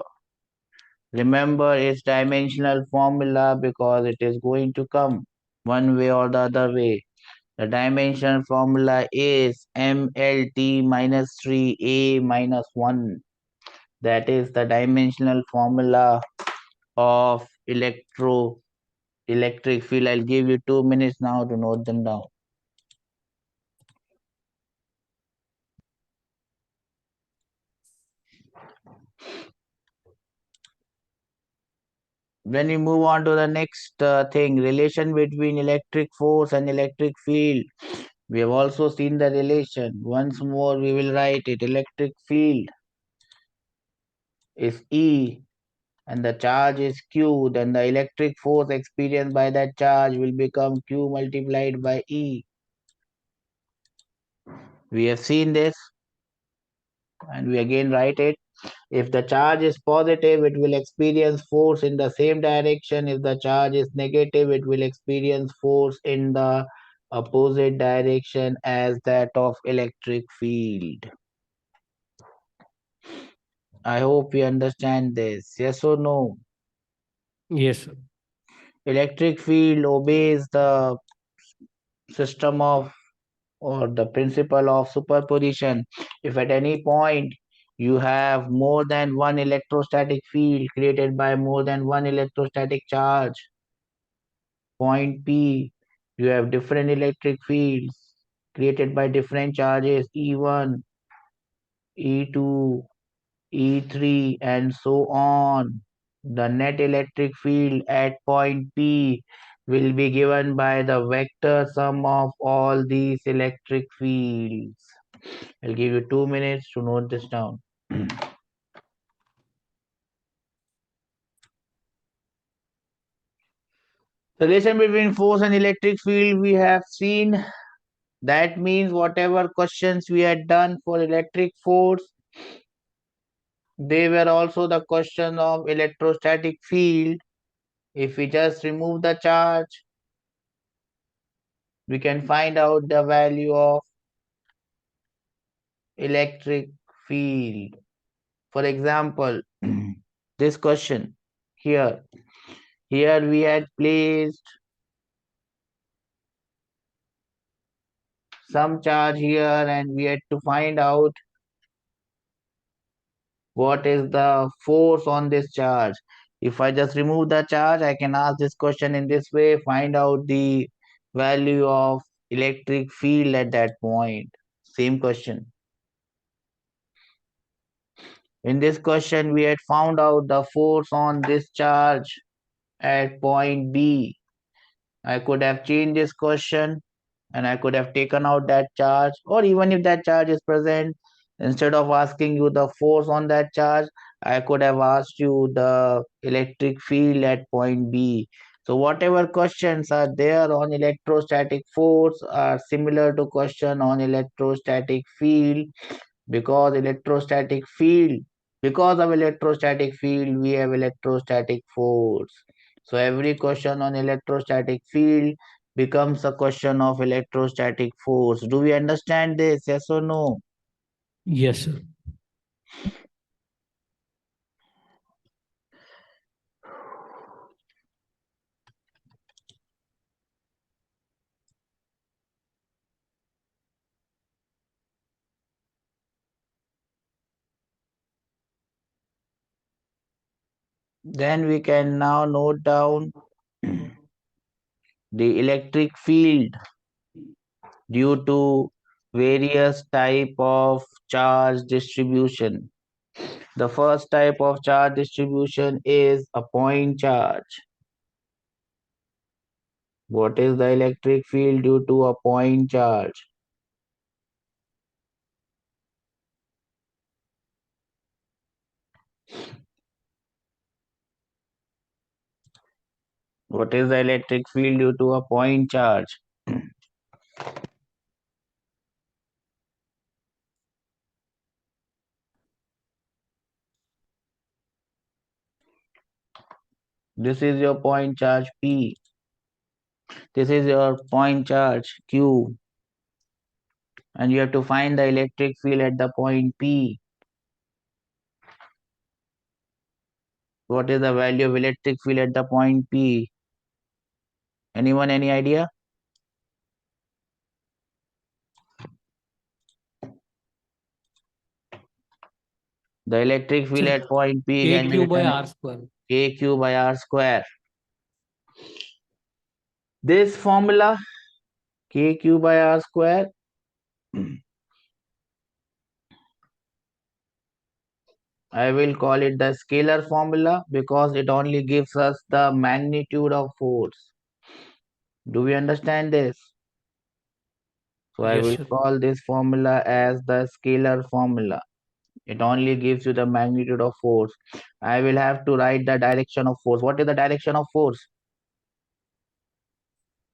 Remember its dimensional formula because it is going to come one way or the other way. The dimension formula is MLT minus 3A minus 1. That is the dimensional formula of electric field. I'll give you 2 minutes now to note them down. When we move on to the next thing, relation between electric force and electric field. We have also seen the relation. Once more, we will write it. Electric field is E and the charge is Q. Then the electric force experienced by that charge will become Q multiplied by E. We have seen this and we again write it. If the charge is positive, it will experience force in the same direction. If the charge is negative, it will experience force in the opposite direction as that of electric field. I hope you understand this. Yes or no? Yes, sir. Electric field obeys the system of or the principle of superposition. If at any point you have more than one electrostatic field created by more than one electrostatic charge, point P, you have different electric fields created by different charges E1, E2, E3, and so on. The net electric field at point P will be given by the vector sum of all these electric fields. I'll give you 2 minutes to note this down. The relation between force and electric field we have seen. That means whatever questions we had done for electric force, they were also the question of electrostatic field. If we just remove the charge, we can find out the value of electric field. For example, this question here. Here we had placed some charge here and we had to find out what is the force on this charge. If I just remove the charge, I can ask this question in this way, find out the value of electric field at that point. Same question. In this question, we had found out the force on this charge at point B. I could have changed this question and I could have taken out that charge, or even if that charge is present, instead of asking you the force on that charge, I could have asked you the electric field at point B. So whatever questions are there on electrostatic force are similar to question on electrostatic field, because of electrostatic field we have electrostatic force. So every question on electrostatic field becomes a question of electrostatic force. Do we understand this? Yes or no? Yes, sir. Then we can now note down the electric field due to various type of charge distribution. The first type of charge distribution is a point charge. What is the electric field due to a point charge? What is the electric field due to a point charge? This is your point charge P. This is your point charge Q. And you have to find the electric field at the point P. What is the value of electric field at the point P? Anyone, any idea? The electric field at point P can be KQ by written as R square. KQ by R square. This formula, KQ by R square, I will call it the scalar formula because it only gives us the magnitude of force. Do we understand this? So I Yes, will sir. call this formula as the scalar formula. It only gives you the magnitude of force. I will have to write the direction of force. What is the direction of force?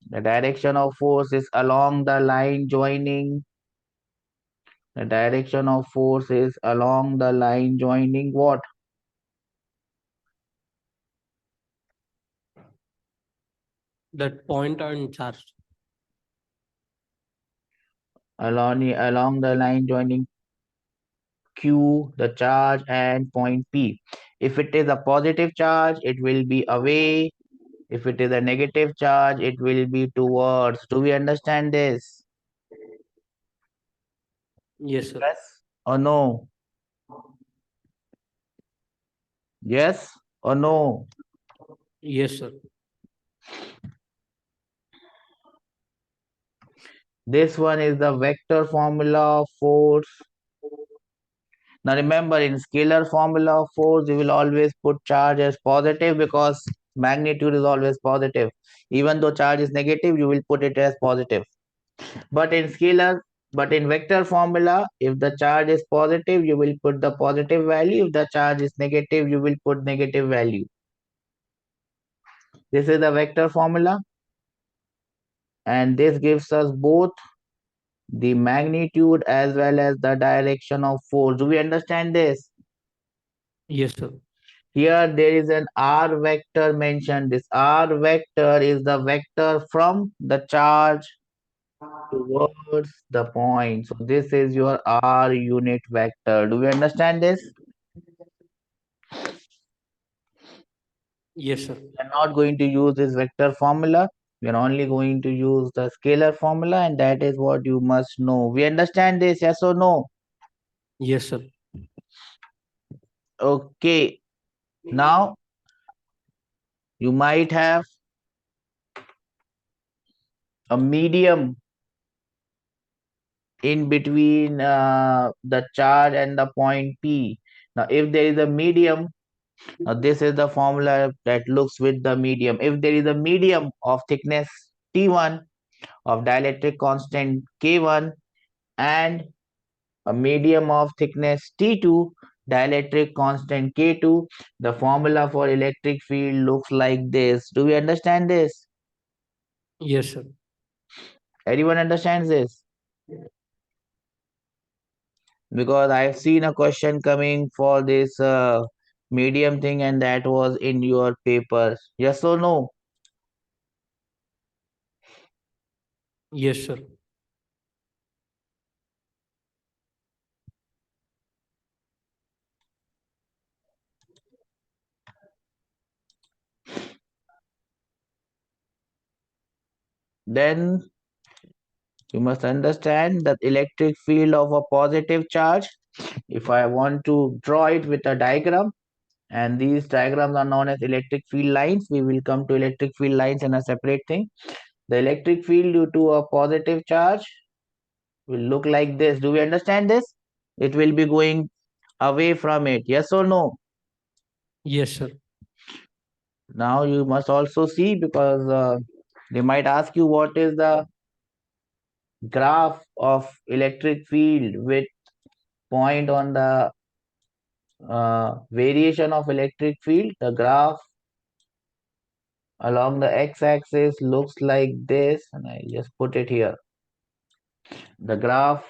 The direction of force is along the line joining. The direction of force is along the line joining what? That point and charge. Along the line joining Q, the charge, and point P. If it is a positive charge, it will be away. If it is a negative charge, it will be towards. Do we understand this? Yes, sir. Yes or no? Yes or no? Yes, sir. This one is the vector formula of force. Now remember, in scalar formula of force, you will always put charge as positive because Magnitude is always positive. Even though charge is negative, you will put it as positive. But in scalar, but in vector formula, if the charge is positive, you will put the positive value. If the charge is negative, you will put negative value. This is the vector formula, and this gives us both the magnitude as well as the direction of force. Do we understand this? Yes, sir. Here there is an r vector mentioned. This r vector is the vector from the charge towards the point. So this is your r unit vector. Do we understand this? Yes, sir. We are not going to use this vector formula. We are only going to use the scalar formula, and that is what you must know. We understand this, yes or no? Yes, sir. Okay. Now you might have a medium in between the charge and the point P. Now, if there is a medium, now this is the formula that looks with the medium. If there is a medium of thickness T1, of dielectric constant K1, and a medium of thickness T2, dielectric constant K2, the formula for electric field looks like this. Do we understand this? Yes, sir. Everyone understands this? Because I've seen a question coming for this medium thing, and that was in your papers. Yes or no? Yes, sir. Then you must understand that electric field of a positive charge. If I want to draw it with a diagram, and these diagrams are known as electric field lines, we will come to electric field lines in a separate thing. The electric field due to a positive charge will look like this. Do we understand this? It will be going away from it. Yes or no? Yes, sir. Now you must also see, because they might ask you what is the graph of electric field with point on the variation of electric field. The graph along the x-axis looks like this, and I just put it here. The graph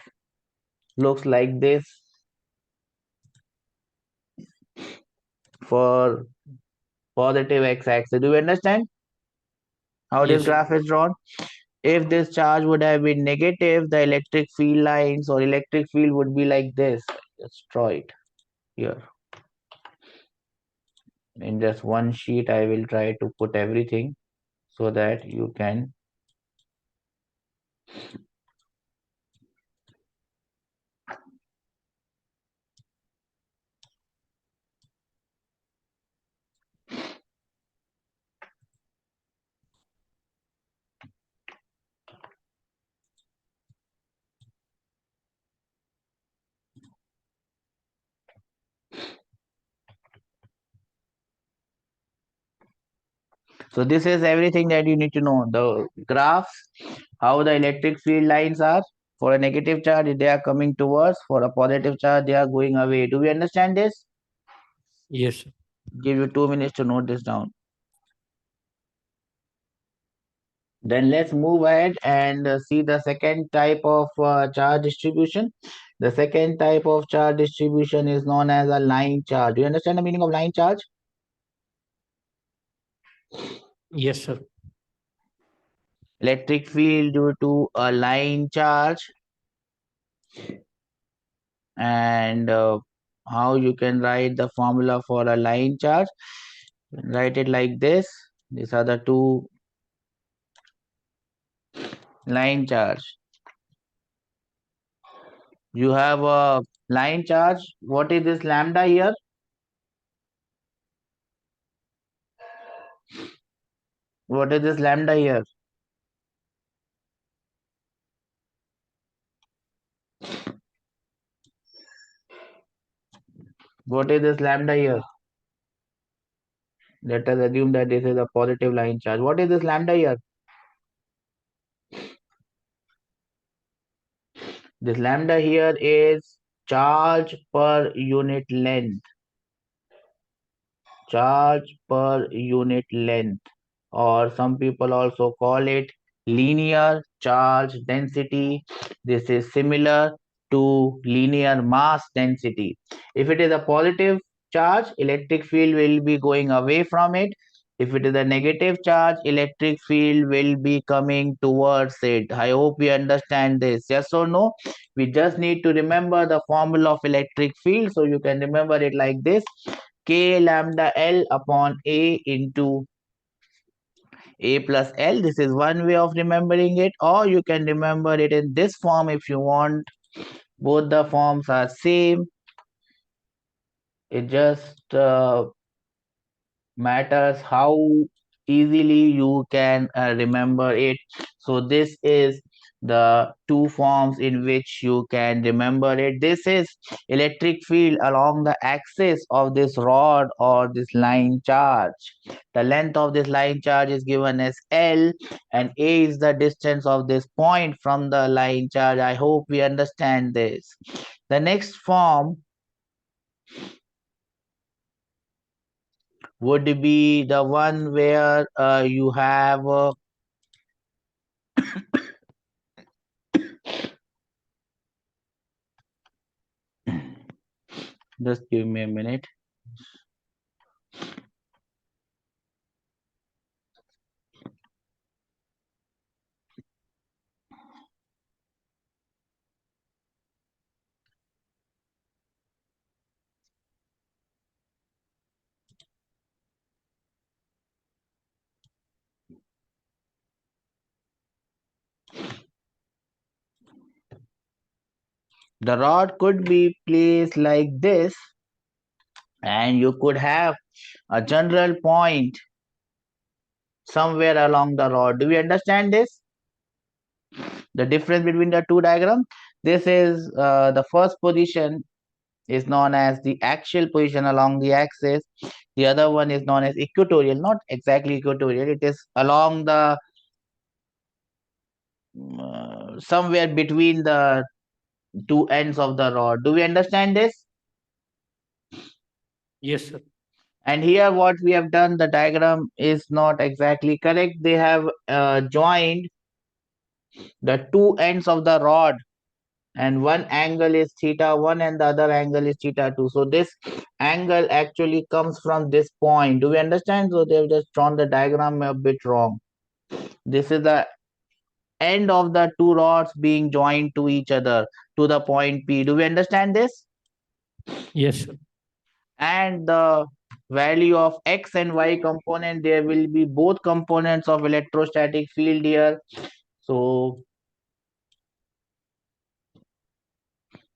looks like this for positive x-axis. Do you understand how this Yes, sir. graph is drawn? If this charge would have been negative, the electric field lines or electric field would be like this. Let's draw it here. In just one sheet, I will try to put everything so that you can. So this is everything that you need to know. The graphs, how the electric field lines are. For a negative charge, they are coming towards. For a positive charge, they are going away. Do we understand this? Yes, sir. Give you 2 minutes to note this down. Then let's move ahead and see the second type of charge distribution. The second type of charge distribution is known as a line charge. Do you understand the meaning of line charge? Yes, sir. Electric field due to a line charge, and how you can write the formula for a line charge. Write it like this. These are the two line charge. You have a line charge. What is this lambda here? What is this lambda here? What is this lambda here? Let us assume that this is a positive line charge. What is this lambda here? This lambda here is charge per unit length. Charge per unit length, or some people also call it linear charge density. This is similar to linear mass density. If it is a positive charge, electric field will be going away from it. If it is a negative charge, electric field will be coming towards it. I hope we understand this. Yes or no? We just need to remember the formula of electric field. So you can remember it like this: K lambda L upon A into A plus L. This is one way of remembering it, or you can remember it in this form if you want. Both the forms are same. It just matters how easily you can remember it. So this is the two forms in which you can remember it. This is electric field along the axis of this rod or this line charge. The length of this line charge is given as L, and A is the distance of this point from the line charge. I hope we understand this. The next form would be the one where you have just give me a minute. The rod could be placed like this, and you could have a general point somewhere along the rod. Do we understand this? The difference between the two diagrams? This is the first position is known as the axial position along the axis. The other one is known as equatorial, not exactly equatorial. It is along the somewhere between the two ends of the rod. Do we understand this? Yes, sir. And here what we have done, the diagram is not exactly correct. They have joined the two ends of the rod, and one angle is theta 1 and the other angle is theta 2. So this angle actually comes from this point. Do we understand? So they've just drawn the diagram a bit wrong. This is the end of the two rods being joined to each other to the point P. Do we understand this? Yes, sir. And the value of x and y component, there will be both components of electrostatic field here. So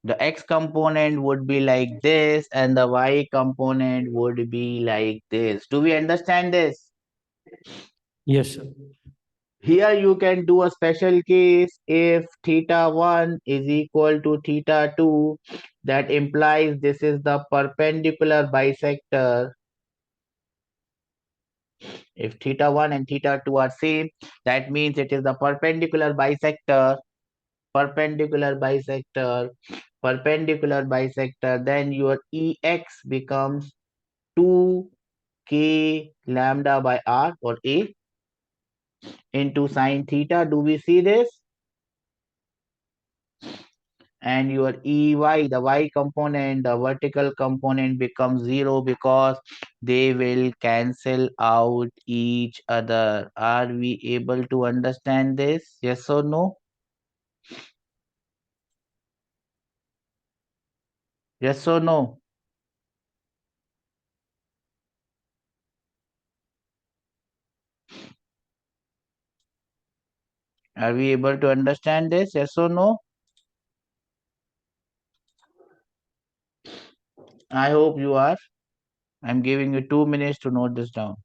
the x component would be like this and the y component would be like this. Do we understand this? Yes, sir. Here you can do a special case. If theta 1 is equal to theta 2, that implies this is the perpendicular bisector. If theta 1 and theta 2 are same, that means it is the perpendicular bisector, perpendicular bisector, perpendicular bisector. Then your Ex becomes 2k lambda by r or a into sine theta. Do we see this? And your Ey, the y component, the vertical component becomes 0 because they will cancel out each other. Are we able to understand this? Yes or no? Yes or no? Are we able to understand this? Yes or no? I hope you are. I'm giving you 2 minutes to note this down.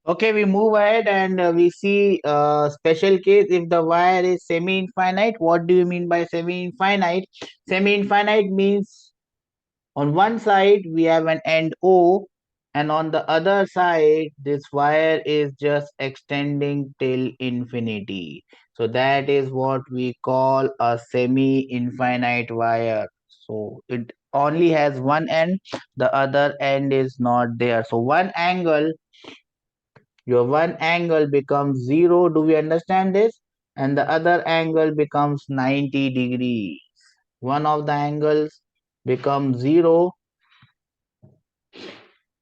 Okay, we move ahead and we see special case if the wire is semi-infinite. What do you mean by semi-infinite? Semi-infinite means On one side, we have an end O, and on the other side, this wire is just extending till infinity. So that is what we call a semi-infinite wire. So it only has one end, the other end is not there. So your one angle becomes 0. Do we understand this? And the other angle becomes 90 degrees. One of the angles becomes 0.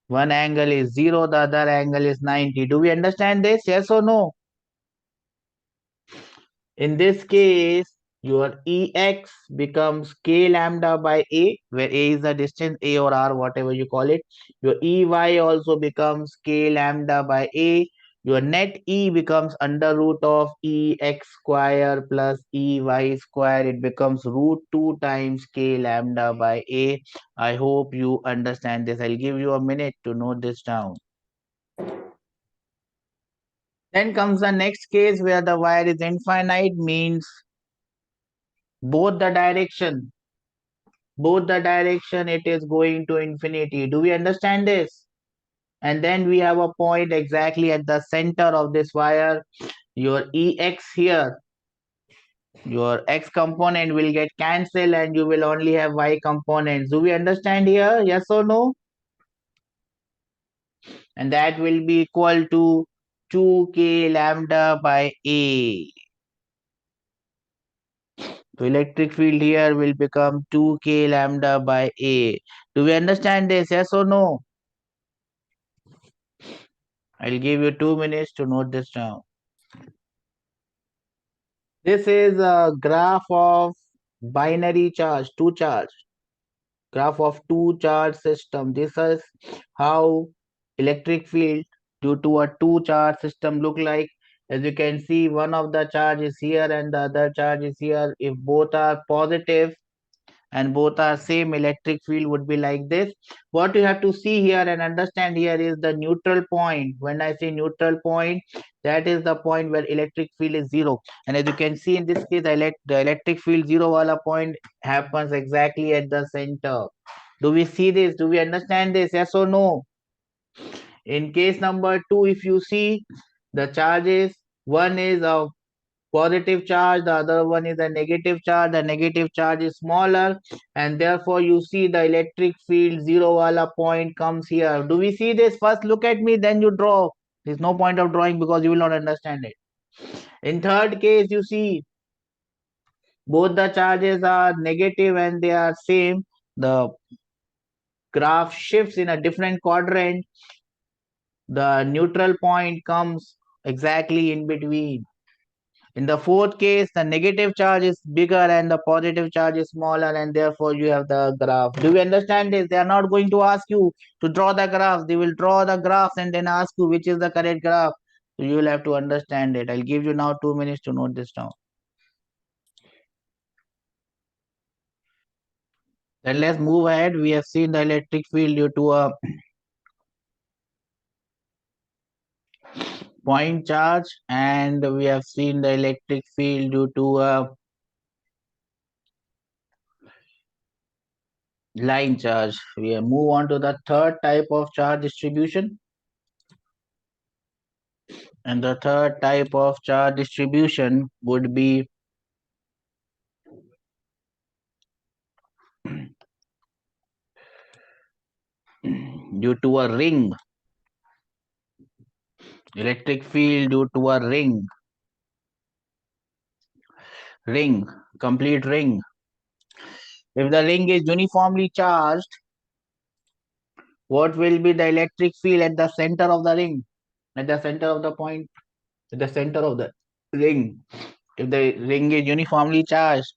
One angle is 0, the other angle is 90. Do we understand this? Yes or no? In this case, your Ex becomes k lambda by a, where a is the distance, a or r, whatever you call it. Your Ey also becomes k lambda by a. Your net E becomes under root of Ex square plus Ey square. It becomes root 2 times k lambda by a. I hope you understand this. I'll give you a minute to note this down. Then comes the next case where the wire is infinite, means both the direction it is going to infinity. Do we understand this? And then we have a point exactly at the center of this wire. Your Ex here, your X component will get cancelled and you will only have Y components. Do we understand here? Yes or no? And that will be equal to 2k lambda by A. So electric field here will become 2k lambda by A. Do we understand this? Yes or no? I'll give you 2 minutes to note this down. This is a graph of binary charge, two charge. Graph of two charge system. This is how electric field due to a two charge system look like. As you can see, one of the charge is here and the other charge is here. If both are positive and both are same, electric field would be like this. What you have to see here and understand here is the neutral point. When I say neutral point, that is the point where electric field is 0. And as you can see in this case, the electric field 0 wala point happens exactly at the center. Do we see this? Do we understand this? Yes or no? In case number 2, if you see the charges, one is a positive charge, the other one is a negative charge. The negative charge is smaller, and therefore you see the electric field 0 wala point comes here. Do we see this? First look at me, then you draw. There's no point of drawing because you will not understand it. In third case, you see both the charges are negative and they are same. The graph shifts in a different quadrant. The neutral point comes exactly in between. In the fourth case, the negative charge is bigger and the positive charge is smaller, and therefore you have the graph. Do you understand this? They are not going to ask you to draw the graph. They will draw the graphs and then ask you which is the correct graph. So you will have to understand it. I'll give you now 2 minutes to note this down. Then let's move ahead. We have seen the electric field due to a point charge, and we have seen the electric field due to a line charge. We move on to the third type of charge distribution. And the third type of charge distribution would be due to a ring. Electric field due to a ring. Ring, complete ring. If the ring is uniformly charged, what will be the electric field at the center of the ring? At the center of the point, at the center of the ring. If the ring is uniformly charged,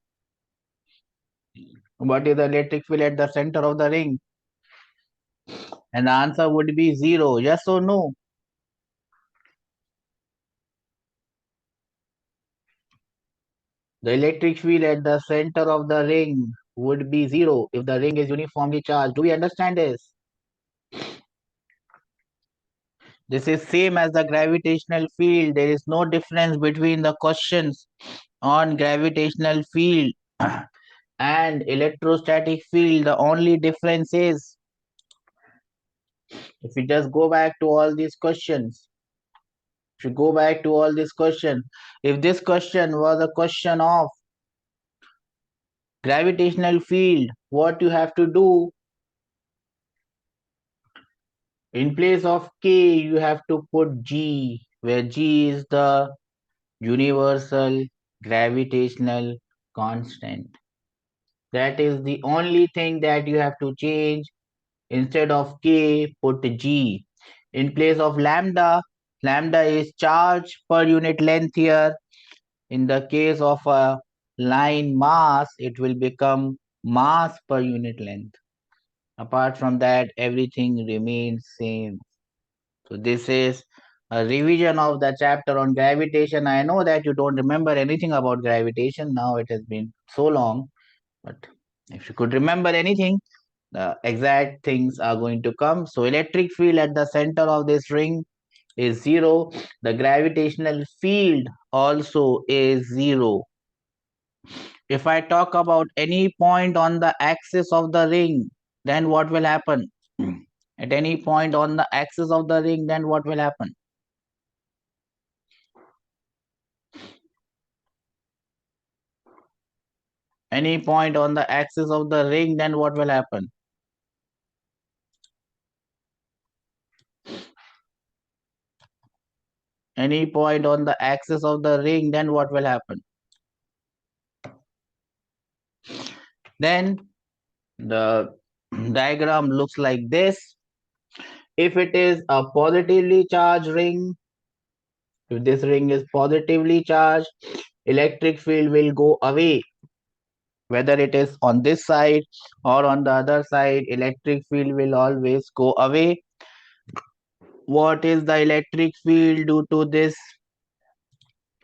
what is the electric field at the center of the ring? And the answer would be 0. Yes or no? The electric field at the center of the ring would be 0 if the ring is uniformly charged. Do we understand this? This is same as the gravitational field. There is no difference between the questions on gravitational field and electrostatic field. The only difference is, if you just go back to all these questions, if you go back to all these questions, if this question was a question of gravitational field, what you have to do, in place of K, you have to put G, where G is the universal gravitational constant. That is the only thing that you have to change. Instead of K, put G. In place of lambda, lambda is charge per unit length here. In the case of a line mass, it will become mass per unit length. Apart from that, everything remains same. So this is a revision of the chapter on gravitation. I know that you don't remember anything about gravitation. Now it has been so long, but if you could remember anything, the exact things are going to come. So electric field at the center of this ring is 0. The gravitational field also is 0. If I talk about any point on the axis of the ring, then what will happen? At any point on the axis of the ring, then what will happen? Any point on the axis of the ring, then what will happen? Any point on the axis of the ring, then what will happen? Then the diagram looks like this. If it is a positively charged ring, if this ring is positively charged, electric field will go away. Whether it is on this side or on the other side, electric field will always go away. What is the electric field due to this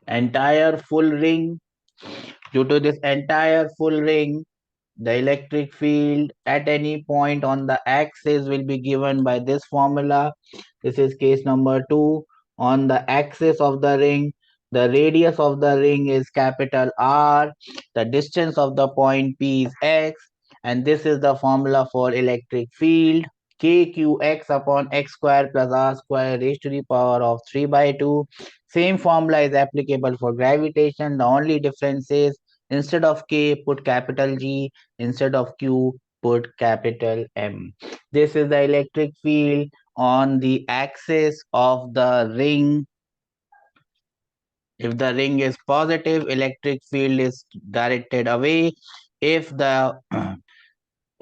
entire full ring? Due to this entire full ring, the electric field at any point on the axis will be given by this formula. This is case number 2. On the axis of the ring, the radius of the ring is capital R. The distance of the point P is x. And this is the formula for electric field. KQX upon x square plus r square raised to the power of 3 by 2. Same formula is applicable for gravitation. The only difference is, instead of K, put capital G. Instead of Q, put capital M. This is the electric field on the axis of the ring. If the ring is positive, electric field is directed away. If the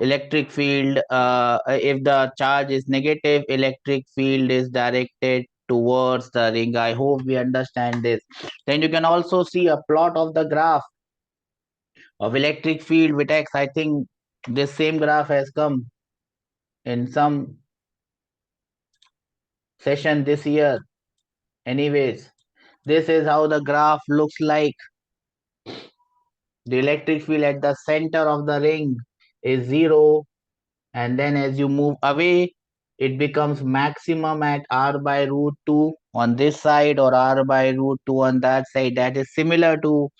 electric field, if the charge is negative, electric field is directed towards the ring. I hope we understand this. Then you can also see a plot of the graph of electric field with X. I think this same graph has come in some session this year. Anyways, this is how the graph looks like. The electric field at the center of the ring is 0, and then as you move away, it becomes maximum at r by root 2 on this side or r by root 2 on that side. That is similar to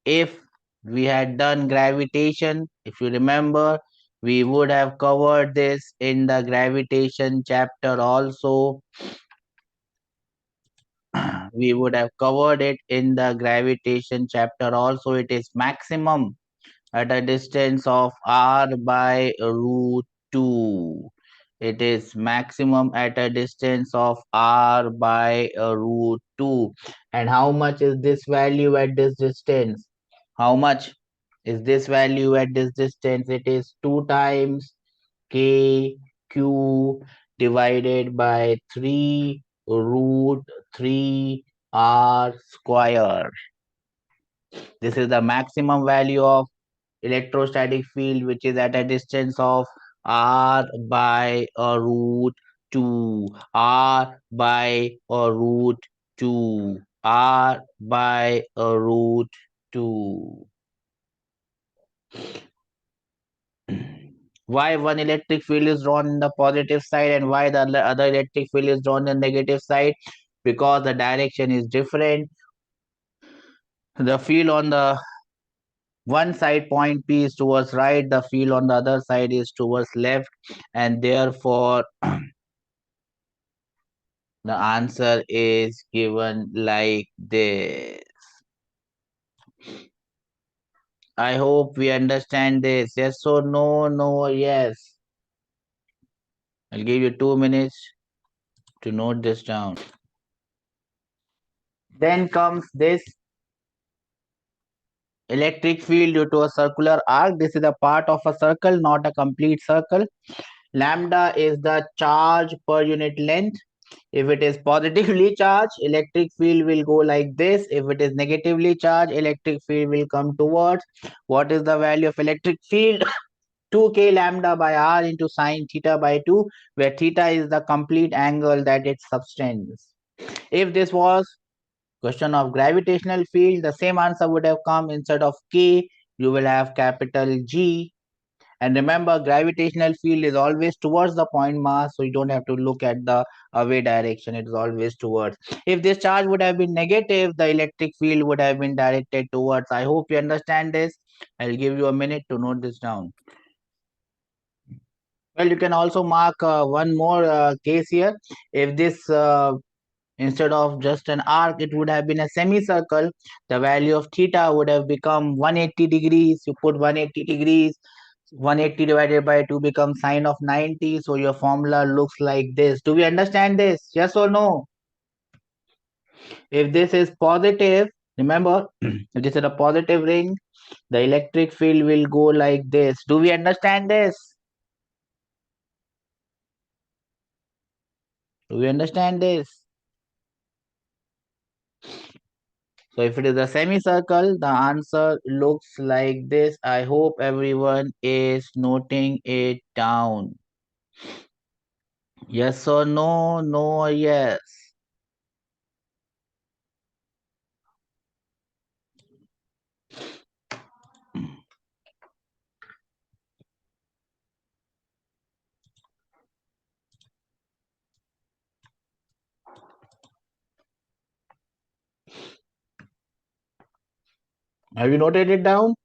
if we had done gravitation. If you remember, we would have covered this in the gravitation chapter also. We would have covered it in the gravitation chapter also. It is maximum at a distance of r by root 2. It is maximum at a distance of r by root 2. And how much is this value at this distance? How much is this value at this distance? It is 2 times k q divided by 3 root 3 r square. This is the maximum value of electrostatic field, which is at a distance of r by a root 2, r by a root 2, r by a root 2. Why one electric field is drawn in the positive side and why the other electric field is drawn in the negative side? Because the direction is different. The field on the One side point P is towards right, the field on the other side is towards left, and therefore the answer is given like this. I hope we understand this. Yes or no, no or yes. I'll give you 2 minutes to note this down. Then comes this electric field due to a circular arc. This is a part of a circle, not a complete circle. Lambda is the charge per unit length. If it is positively charged, electric field will go like this. If it is negatively charged, electric field will come towards. What is the value of electric field? 2k lambda by r into sine theta by 2, where theta is the complete angle that it subtends. If this was question of gravitational field, the same answer would have come. Instead of k, you will have capital G. And remember, gravitational field is always towards the point mass, so you don't have to look at the away direction. It is always towards. If this charge would have been negative, the electric field would have been directed towards. I hope you understand this. I'll give you a minute to note this down. Well, you can also mark one more case here. If this instead of just an arc, it would have been a semicircle. The value of theta would have become 180 degrees. You put 180 degrees, 180 divided by 2 becomes sine of 90. So your formula looks like this. Do we understand this? Yes or no? If this is positive, remember, if this is a positive ring, the electric field will go like this. Do we understand this? Do we understand this? So if it is a semicircle, the answer looks like this. I hope everyone is noting it down. Yes or no? No or yes? Have you noted it down?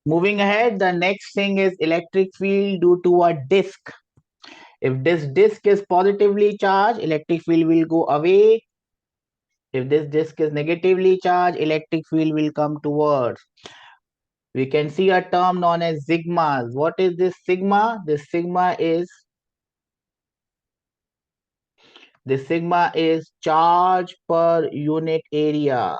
Moving ahead, the next thing is electric field due to a disk. If this disk is positively charged, electric field will go away. If this disk is negatively charged, electric field will come towards. We can see a term known as sigmas. What is this sigma? This sigma is charge per unit area.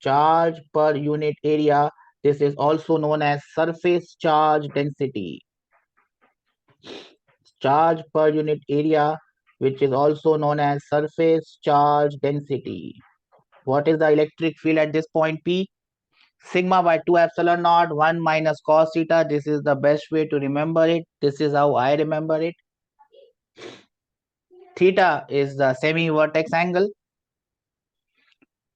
Charge per unit area. This is also known as surface charge density. Charge per unit area, which is also known as surface charge density. What is the electric field at this point P? Sigma by 2 epsilon naught 1 minus cos theta. This is the best way to remember it. This is how I remember it. Theta is the semi-vertex angle.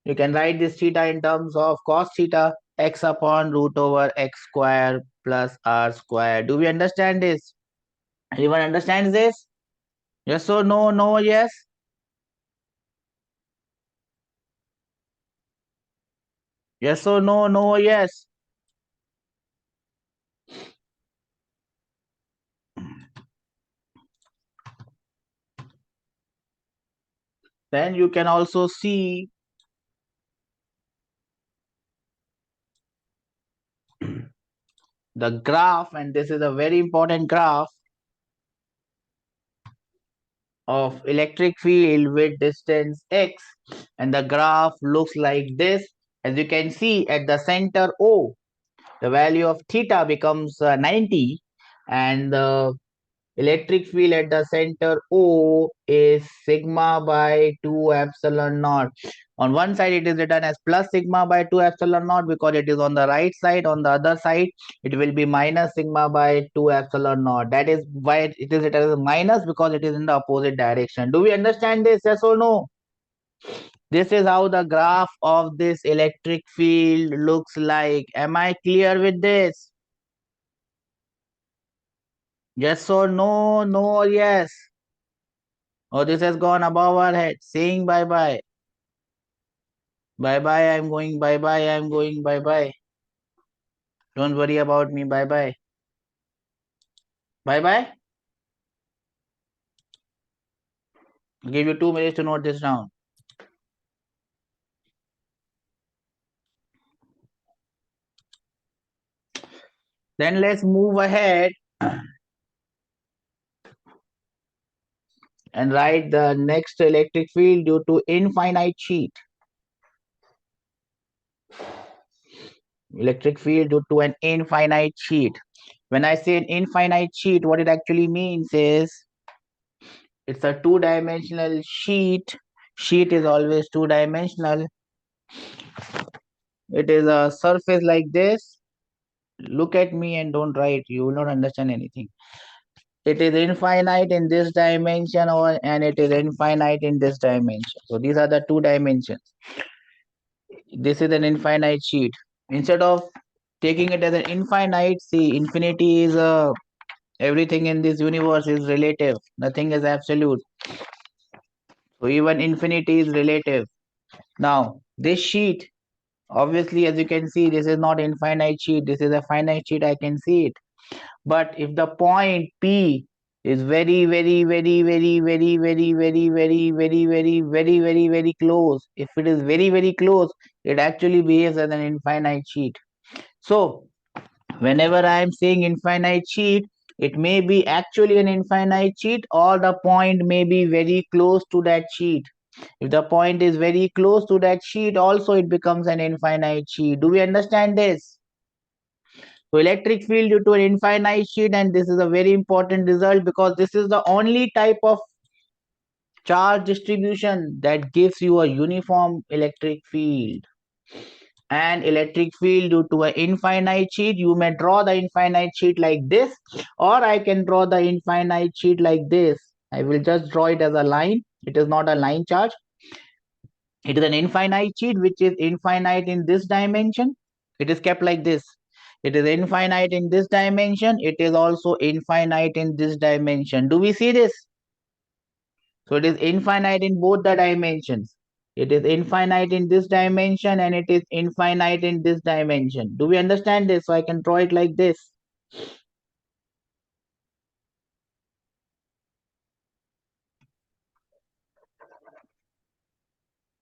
You can write this theta in terms of cos theta x upon root over x square plus r square. Do we understand this? Anyone understands this? Yes or no? No, yes? Yes or no? No, yes? Then you can also see the graph, and this is a very important graph of electric field with distance x, and the graph looks like this. As you can see at the center O, the value of theta becomes 90, and the electric field at the center O is sigma by 2 epsilon naught. On one side, it is written as plus sigma by 2 epsilon naught because it is on the right side. On the other side, it will be minus sigma by 2 epsilon naught. That is why it is written as minus, because it is in the opposite direction. Do we understand this? Yes or no? This is how the graph of this electric field looks like. Am I clear with this? Yes or no? No or yes? Oh, this has gone above our head. Saying bye bye. Bye bye, I'm going. Bye bye, I'm going. Bye bye. Don't worry about me. Bye bye. Bye bye. I'll give you 2 minutes to note this down. Then let's move ahead and write the next electric field due to infinite sheet. Electric field due to an infinite sheet. When I say an infinite sheet, what it actually means is it's a two-dimensional sheet. Sheet is always two-dimensional. It is a surface like this. Look at me and don't write. You will not understand anything. It is infinite in this dimension and it is infinite in this dimension. So these are the two dimensions. This is an infinite sheet. Instead of taking it as an infinite, see, infinity is everything in this universe is relative. Nothing is absolute. So even infinity is relative. Now, this sheet, obviously, as you can see, this is not infinite sheet. This is a finite sheet. I can see it. But if the point P is very, very, very, very, very, very, very, very, very, very, very, very, very close, if it is very, very close, it actually behaves as an infinite sheet. So whenever I am saying infinite sheet, it may be actually an infinite sheet or the point may be very close to that sheet. If the point is very close to that sheet, also it becomes an infinite sheet. Do we understand this? So electric field due to an infinite sheet, and this is a very important result because this is the only type of charge distribution that gives you a uniform electric field. And electric field due to an infinite sheet, you may draw the infinite sheet like this, or I can draw the infinite sheet like this. I will just draw it as a line. It is not a line charge. It is an infinite sheet which is infinite in this dimension. It is kept like this. It is infinite in this dimension. It is also infinite in this dimension. Do we see this? So it is infinite in both the dimensions. It is infinite in this dimension and it is infinite in this dimension. Do we understand this? So I can draw it like this.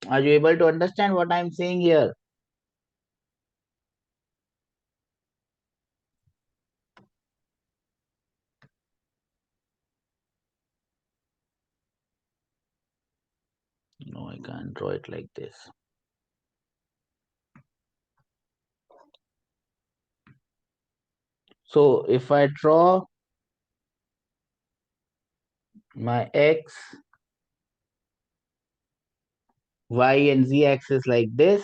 Are you able to understand what I am saying here? No, I can't draw it like this. So if I draw my x, y and z axis like this,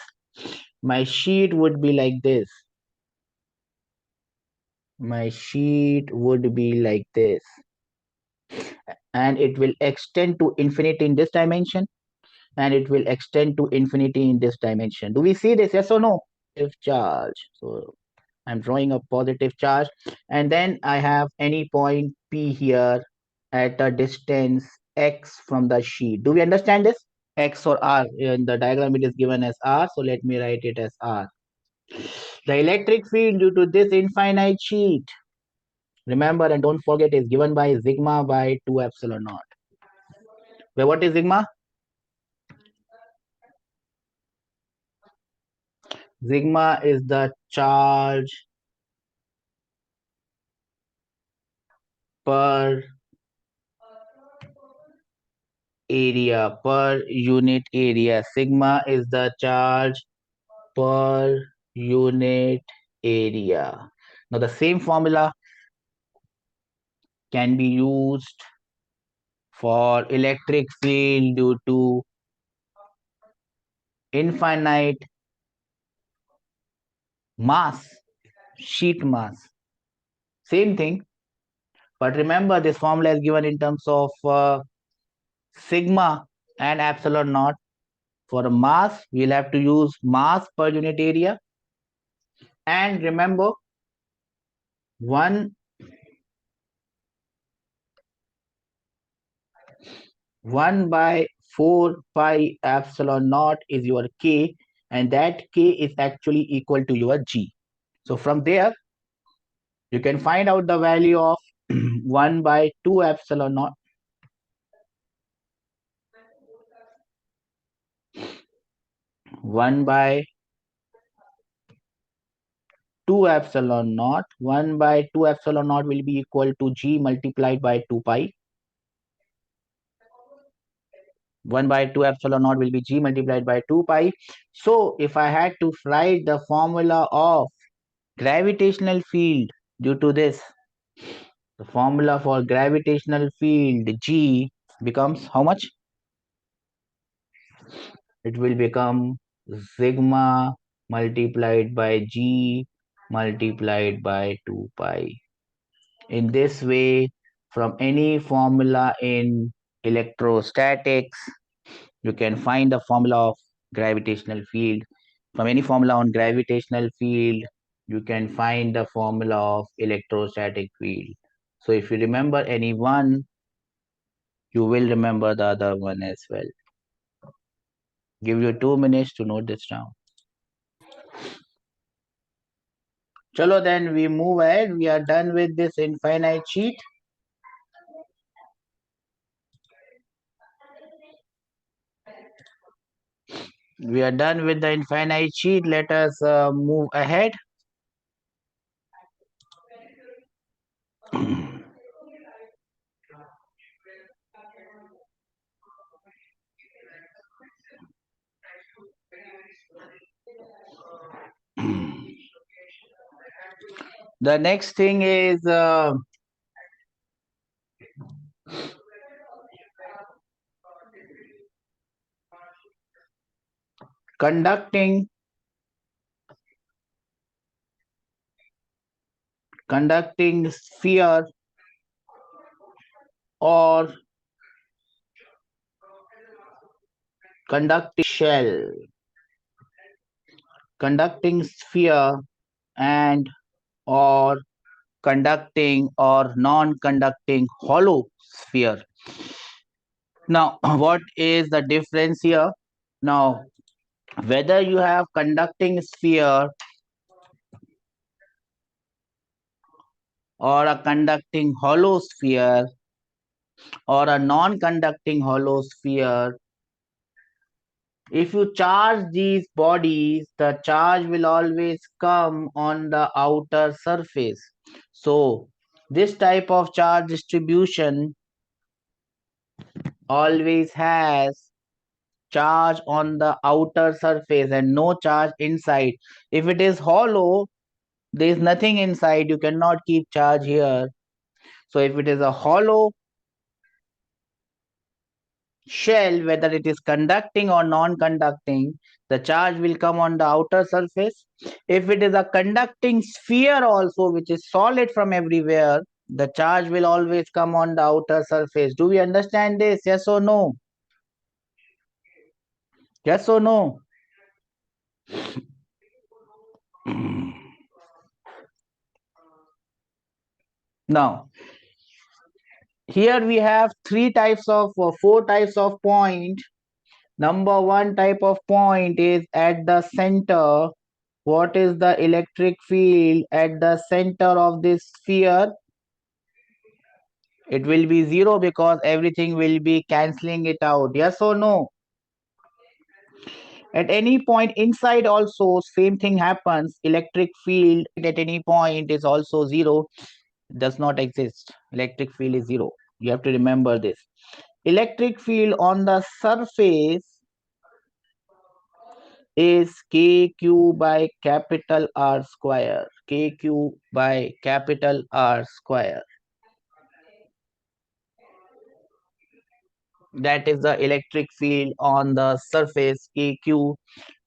my sheet would be like this. My sheet would be like this. And it will extend to infinity in this dimension. And it will extend to infinity in this dimension. Do we see this? Yes or no? Positive charge. So I'm drawing a positive charge. And then I have any point P here at a distance x from the sheet. Do we understand this? X or R. In the diagram, it is given as R. So let me write it as R. The electric field due to this infinite sheet, remember and don't forget, is given by sigma by 2 epsilon naught. Where what is sigma? Sigma is the charge per area, per unit area. Sigma is the charge per unit area. Now the same formula can be used for electric field due to infinite mass, sheet mass. Same thing, but remember this formula is given in terms of sigma and epsilon naught. For mass, we'll have to use mass per unit area. And remember, 1 by 4 pi epsilon naught is your K, and that K is actually equal to your G. So from there, you can find out the value of 1 by 2 epsilon naught. 1 by 2 epsilon naught. 1 by 2 epsilon naught will be equal to G multiplied by 2 pi. 1 by 2 epsilon naught will be G multiplied by 2 pi. So if I had to write the formula of gravitational field due to this, the formula for gravitational field G becomes how much? It will become sigma multiplied by G multiplied by 2 pi. In this way, from any formula in electrostatics, you can find the formula of gravitational field. From any formula on gravitational field, you can find the formula of electrostatic field. So if you remember any one, you will remember the other one as well. Give you 2 minutes to note this down. Chalo, then we move ahead. We are done with this infinite sheet. We are done with the infinite sheet. Let us move ahead. The next thing is conducting sphere or conducting shell. Conducting sphere and or conducting or non-conducting hollow sphere. Now, what is the difference here? Now, whether you have conducting sphere or a conducting hollow sphere or a non-conducting hollow sphere, if you charge these bodies, the charge will always come on the outer surface. So, this type of charge distribution always has charge on the outer surface and no charge inside. If it is hollow, there is nothing inside. You cannot keep charge here. So if it is a hollow shell, whether it is conducting or non-conducting, the charge will come on the outer surface. If it is a conducting sphere also, which is solid from everywhere, the charge will always come on the outer surface. Do we understand this? Yes or no? Yes or no? Now, here we have four types of point. Number one type of point is at the center. What is the electric field at the center of this sphere? It will be zero because everything will be cancelling it out. Yes or no? At any point inside also same thing happens. Electric field at any point is also zero. It does not exist. Electric field is zero. You have to remember this. Electric field on the surface is kq by capital R square. Kq by capital R square. That is the electric field on the surface, kq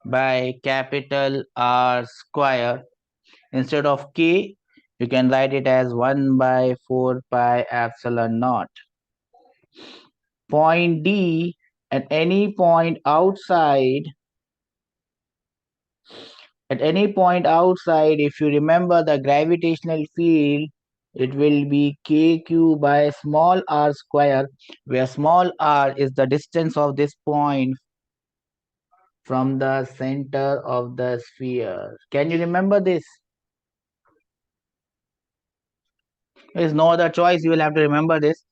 by capital R square. Instead of k, you can write it as 1 by 4 pi epsilon naught. Point D at any point outside, if you remember the gravitational field, it will be kq by small r square, where small r is the distance of this point from the center of the sphere. Can you remember this? There is no other choice, you will have to remember this.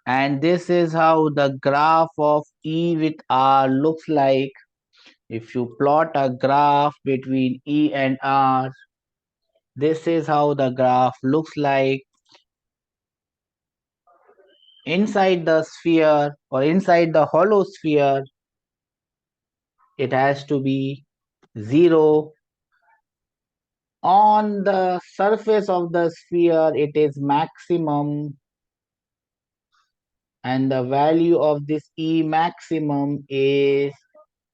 And this is how the graph of E with R looks like. If you plot a graph between E and R, this is how the graph looks like. Inside the sphere or inside the hollow sphere, it has to be 0. On the surface of the sphere, it is maximum, and the value of this E maximum is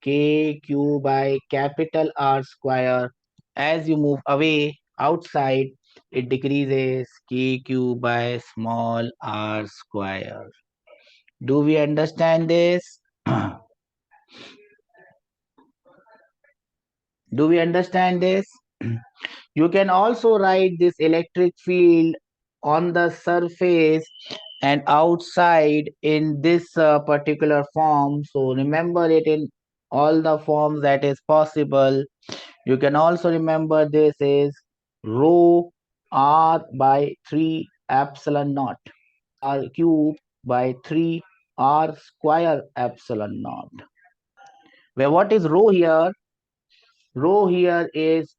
kq by capital R square. As you move away outside, it decreases kq by small r square. Do we understand this? Do we understand this? You can also write this electric field on the surface and outside in this particular form. So remember it in all the forms that is possible. You can also remember this is rho r by 3 epsilon naught, r cube by 3 r square epsilon naught. Where what is rho here? Rho here is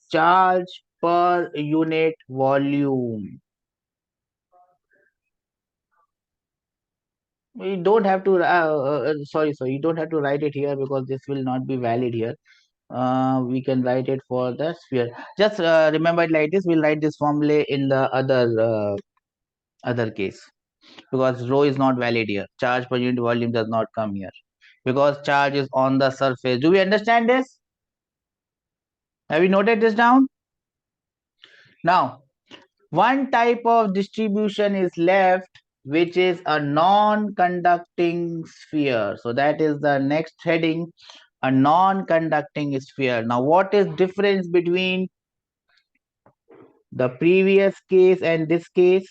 charge per unit volume. We don't have to sorry, you don't have to write it here because this will not be valid here. We can write it for the sphere. Just remember it like this. We'll write this formula in the other case, because rho is not valid here. Charge per unit volume does not come here because charge is on the surface. Do we understand this? Have you noted this down? Now, one type of distribution is left, which is a non-conducting sphere. So that is the next heading, a non-conducting sphere. Now, what is difference between the previous case and this case?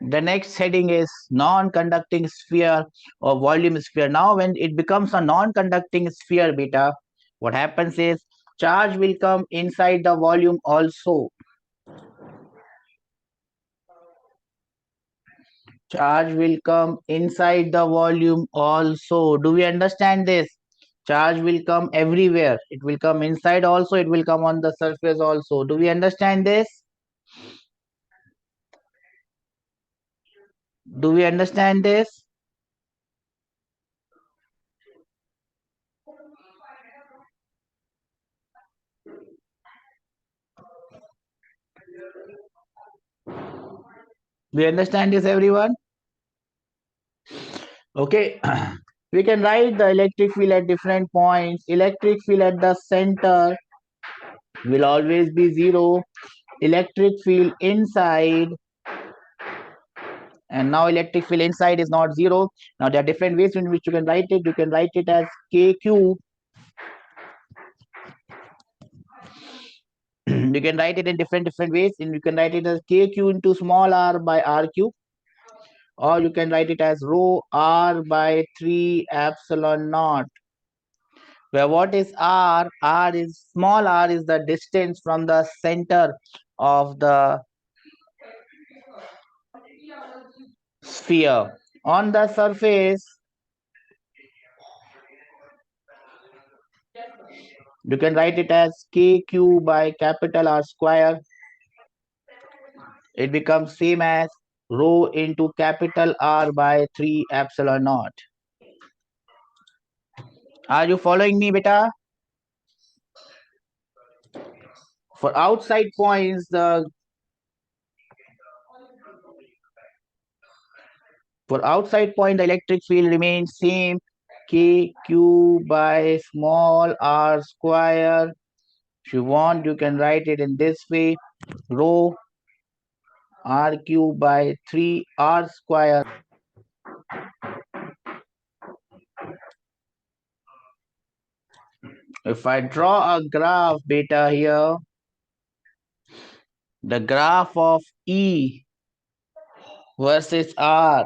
The next heading is non-conducting sphere or volume sphere. Now, when it becomes a non-conducting sphere, beta, what happens is charge will come inside the volume also. Charge will come inside the volume also. Do we understand this? Charge will come everywhere. It will come inside also. It will come on the surface also. Do we understand this? Do we understand this? We understand this, everyone? Okay. We can write the electric field at different points. Electric field at the center will always be 0. Electric field inside, and now electric field inside is not 0. Now there are different ways in which you can write it. You can write it as kq. You can write it in different ways, and you can write it as kq into small r by r cube, or you can write it as rho r by 3 epsilon naught, where what is r? Small r is the distance from the center of the sphere. On the surface, you can write it as kq by capital R square. It becomes same as rho into capital R by 3 epsilon naught. Are you following me, beta? For outside points, the For outside point, the electric field remains same, kq by small r square. If you want, you can write it in this way, rho r cube by 3r square. If I draw a graph beta here, the graph of E versus R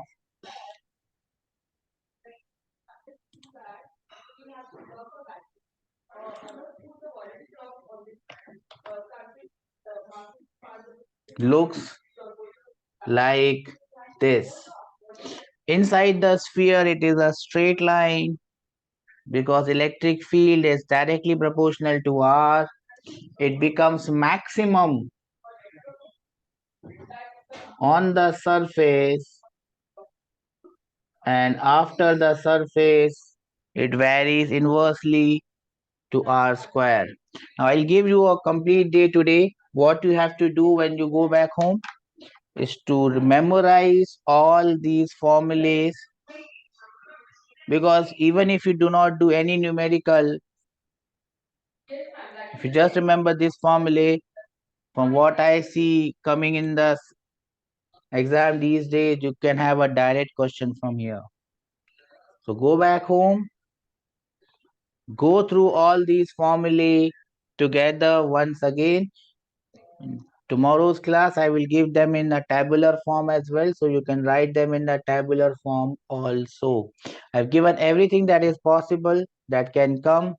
looks like this. Inside the sphere, it is a straight line because electric field is directly proportional to R. It becomes maximum on the surface, and after the surface, it varies inversely to R square. Now, I'll give you a complete day today. What you have to do when you go back home is to memorize all these formulas, because even if you do not do any numerical, if you just remember this formula, from what I see coming in the exam these days, you can have a direct question from here. So go back home, go through all these formulae together once again. In tomorrow's class, I will give them in a tabular form as well, so you can write them in a tabular form also. I've given everything that is possible that can come,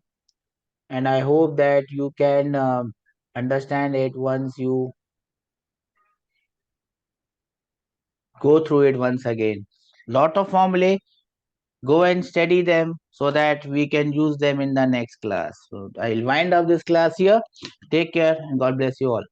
and I hope that you can understand it once you go through it once again. Lot of formulae, go and study them so that we can use them in the next class. So I'll wind up this class here. Take care and God bless you all.